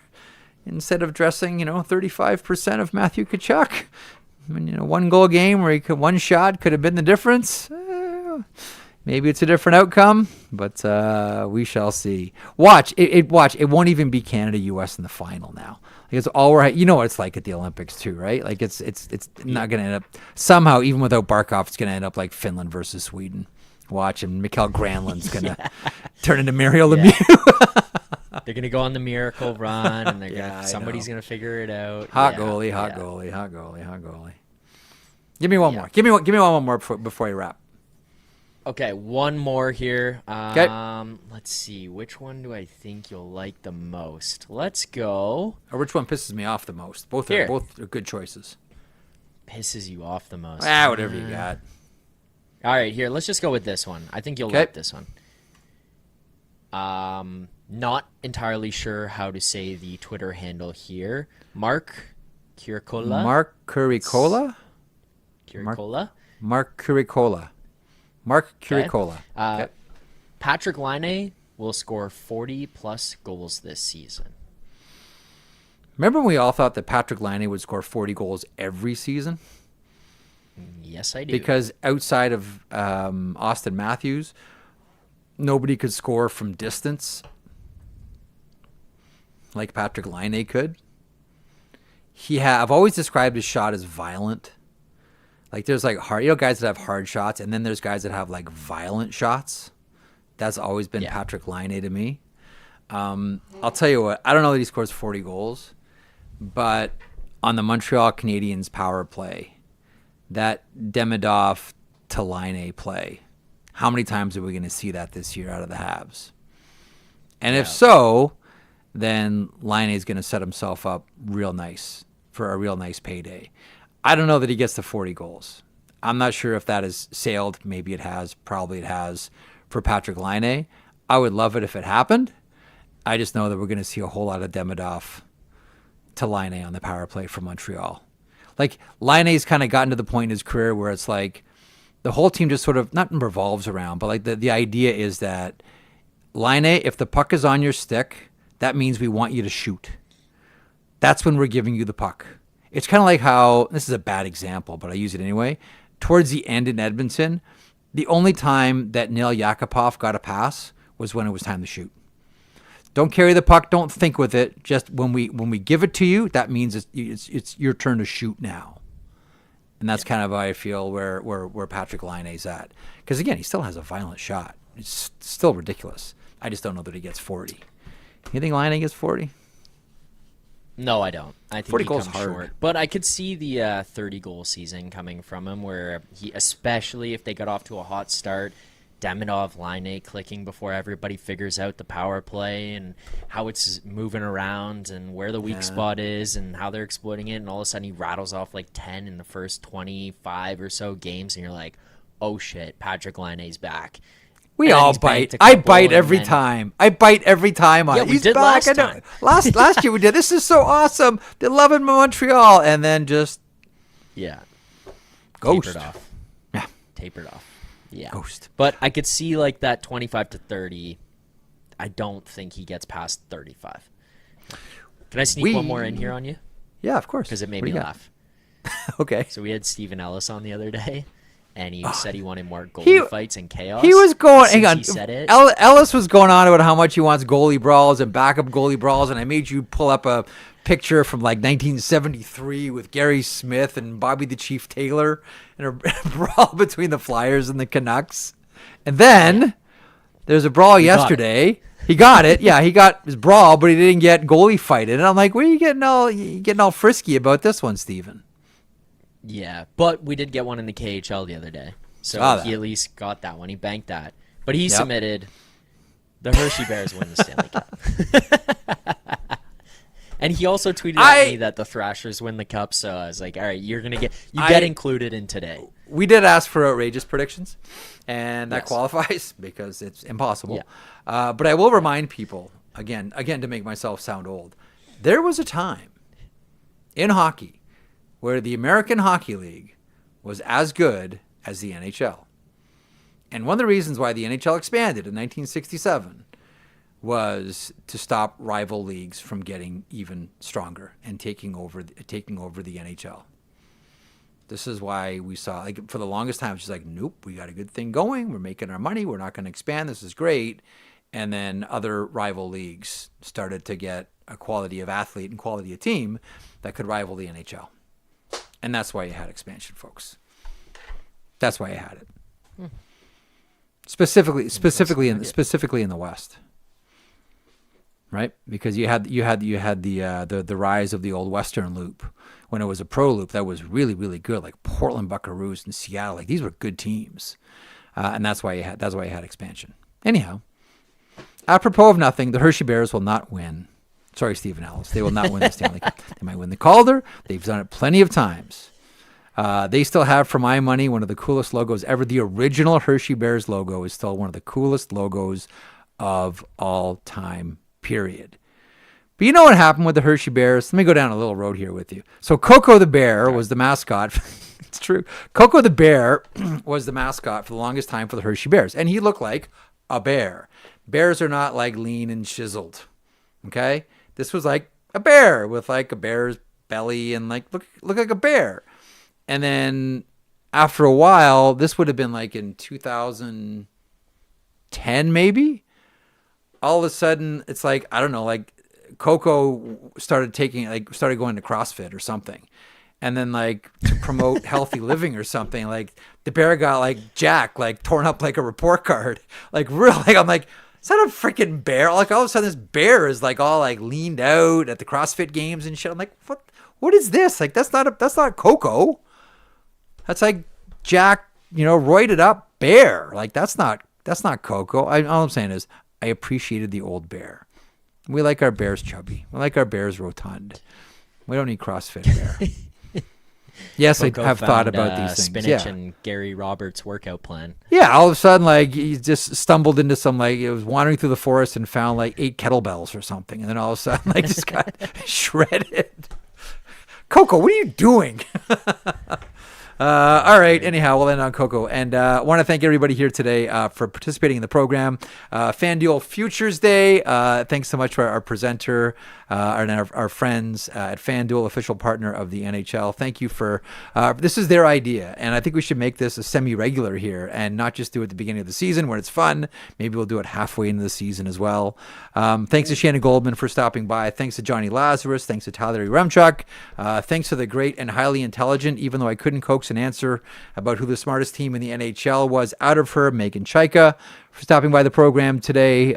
instead of dressing 35% of Matthew Tkachuk, one goal game where one shot could have been the difference. Maybe it's a different outcome, but we shall see. Watch it. It won't even be Canada US in the final now. Like, it's all right. You know what it's like at the Olympics too, right? Like it's not going to end up somehow, even without Barkov, it's going to end up like Finland versus Sweden. Watch, and Mikael Granlund's going to turn into Mario Lemieux. They're going to go on the miracle run, and somebody's going to figure it out. Hot goalie. Give me one more. Give me one more before you wrap. Okay, one more here. Okay. Let's see. Which one do I think you'll like the most? Let's go. Or which one pisses me off the most? Both are good choices. Pisses you off the most? Whatever you got. All right, here. Let's just go with this one. I think you'll like this one. Not entirely sure how to say the Twitter handle here. Mark Curicola. Mark Curicola. Okay. Patrick Laine will score 40+ goals this season. Remember when we all thought that Patrick Laine would score 40 goals every season? Yes, I do. Because outside of Austin Matthews, nobody could score from distance like Patrik Laine could. I've always described his shot as violent. Like there's like guys that have hard shots, and then there's guys that have like violent shots. That's always been Patrik Laine to me. I'll tell you what, I don't know that he scores 40 goals, but on the Montreal Canadiens power play, that Demidov to Laine play, how many times are we going to see that this year out of the Habs? And if so, then Laine is going to set himself up real nice for a real nice payday. I don't know that he gets to 40 goals. I'm not sure if that has sailed. Maybe it has. Probably it has for Patrik Laine. I would love it if it happened. I just know that we're going to see a whole lot of Demidov to Laine on the power play for Montreal. Like Laine's kind of gotten to the point in his career where it's like the whole team just sort of not revolves around, but like the idea is that Laine, if the puck is on your stick, that means we want you to shoot. That's when we're giving you the puck. It's kind of like how, this is a bad example, but I use it anyway. Towards the end in Edmonton, the only time that Nail Yakupov got a pass was when it was time to shoot. Don't carry the puck. Don't think with it. Just when we give it to you, that means it's your turn to shoot now. And that's kind of how I feel where Patrik Laine's at. Because again, he still has a violent shot. It's still ridiculous. I just don't know that he gets 40. You think Laine gets 40? No, I don't. I think 40 he goals comes hard. short. But I could see the 30-goal season coming from him, where he, especially if they got off to a hot start, Demidov, Laine clicking before everybody figures out the power play and how it's moving around and where the weak spot is and how they're exploiting it. And all of a sudden he rattles off like 10 in the first 25 or so games. And you're like, oh shit, Patrik Laine's back. We all bite. I bite every time. I bite every time. Yeah, we He's did back. last time. Last year we did. This is so awesome. They love him in Montreal. And then just ghost. Tapered off. Yeah. Tapered off. Yeah. Ghost. But I could see like that 25 to 30. I don't think he gets past 35. Can I sneak one more in here on you? Yeah, of course. Because it made What me do you got? laugh. Okay. So we had Stephen Ellis on the other day, and he said he wanted more goalie fights and chaos. He was going. Since Hang on. He said it. Ellis was going on about how much he wants goalie brawls and backup goalie brawls, and I made you pull up a picture from like 1973 with Gary Smith and Bobby the Chief Taylor and a brawl between the Flyers and the Canucks. And then there's a brawl yesterday. He got it. Yeah, he got his brawl, but he didn't get goalie fighted. And I'm like, what are you getting all frisky about this one, Steven? Yeah, but we did get one in the KHL the other day. So he at least got that one. He banked that. But he submitted the Hershey Bears win the Stanley Cup. And he also tweeted at me that the Thrashers win the Cup. So I was like, all right, you get included in today. We did ask for outrageous predictions, and that qualifies because it's impossible. Yeah. But I will remind people, again, to make myself sound old, there was a time in hockey where the American Hockey League was as good as the NHL. And one of the reasons why the NHL expanded in 1967 was to stop rival leagues from getting even stronger and taking over the NHL. This is why we saw, like, for the longest time, it's just like, nope, we got a good thing going. We're making our money. We're not going to expand. This is great. And then other rival leagues started to get a quality of athlete and quality of team that could rival the NHL. And that's why you had expansion, folks. That's why you had it. Specifically in the West. Right? Because you had the rise of the old Western loop when it was a pro loop that was really, really good, like Portland Buckaroos and Seattle. Like, these were good teams. And that's why you had expansion. Anyhow, apropos of nothing, the Hershey Bears will not win. Sorry, Stephen Ellis. They will not win the Stanley Cup. They might win the Calder. They've done it plenty of times. They still have, for my money, one of the coolest logos ever. The original Hershey Bears logo is still one of the coolest logos of all time, period. But you know what happened with the Hershey Bears? Let me go down a little road here with you. So Coco the Bear was the mascot. It's true. Coco the Bear was the mascot for the longest time for the Hershey Bears. And he looked like a bear. Bears are not like lean and chiseled. Okay? This was like a bear with like a bear's belly and like look like a bear. And then after a while, this would have been like in 2010 maybe. All of a sudden, it's like, I don't know, like Coco started going to CrossFit or something. And then like to promote healthy living or something, like the bear got like Jack, like torn up like a report card. Like real, like I'm like, is that a freaking bear? Like all of a sudden this bear is like all like leaned out at the CrossFit games and shit. I'm like, what is this? Like that's not Coco. That's like Jack, roided up bear. Like that's not Coco. All I'm saying is I appreciated the old bear. We like our bears chubby. We like our bears rotund. We don't need CrossFit bear. Yes, Coco I have thought about these things. Spinach and Gary Roberts' workout plan. Yeah, all of a sudden, like he just stumbled into some, like he was wandering through the forest and found like 8 kettlebells or something, and then all of a sudden, like just got shredded. Coco, what are you doing? All right. Anyhow, we'll end on Coco. And I want to thank everybody here today for participating in the program. FanDuel Futures Day. Thanks so much for our presenter and our friends at FanDuel, official partner of the NHL. Thank you for this is their idea. And I think we should make this a semi-regular here and not just do it at the beginning of the season when it's fun. Maybe we'll do it halfway into the season as well. Thanks to Shayna Goldman for stopping by. Thanks to Jonny Lazarus. Thanks to Tyler Yaremchuk. Thanks to the great and highly intelligent, even though I couldn't coax an answer about who the smartest team in the NHL was out of her, Meghan Chayka, for stopping by the program today.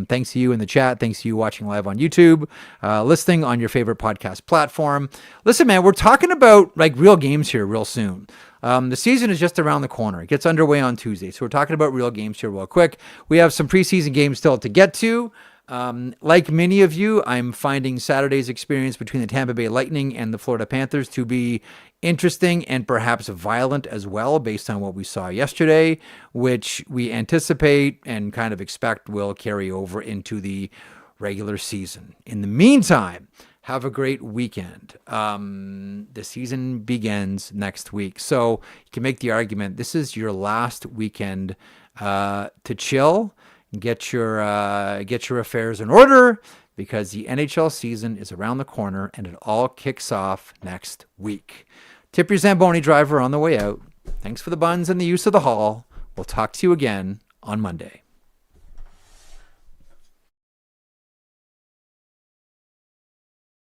Thanks to you in the chat. Thanks to you watching live on YouTube, listening on your favorite podcast platform. Listen, man, we're talking about like real games here real soon. The season is just around the corner. It gets underway on Tuesday. So we're talking about real games here real quick. We have some preseason games still to get to. Like many of you, I'm finding Saturday's experience between the Tampa Bay Lightning and the Florida Panthers to be interesting and perhaps violent as well, based on what we saw yesterday, which we anticipate and kind of expect will carry over into the regular season. In the meantime, have a great weekend. The season begins next week. So you can make the argument this is your last weekend to chill, get your affairs in order, because the NHL season is around the corner and it all kicks off next week. Tip your Zamboni driver on the way out. Thanks for the buns and the use of the hall. We'll talk to you again on Monday.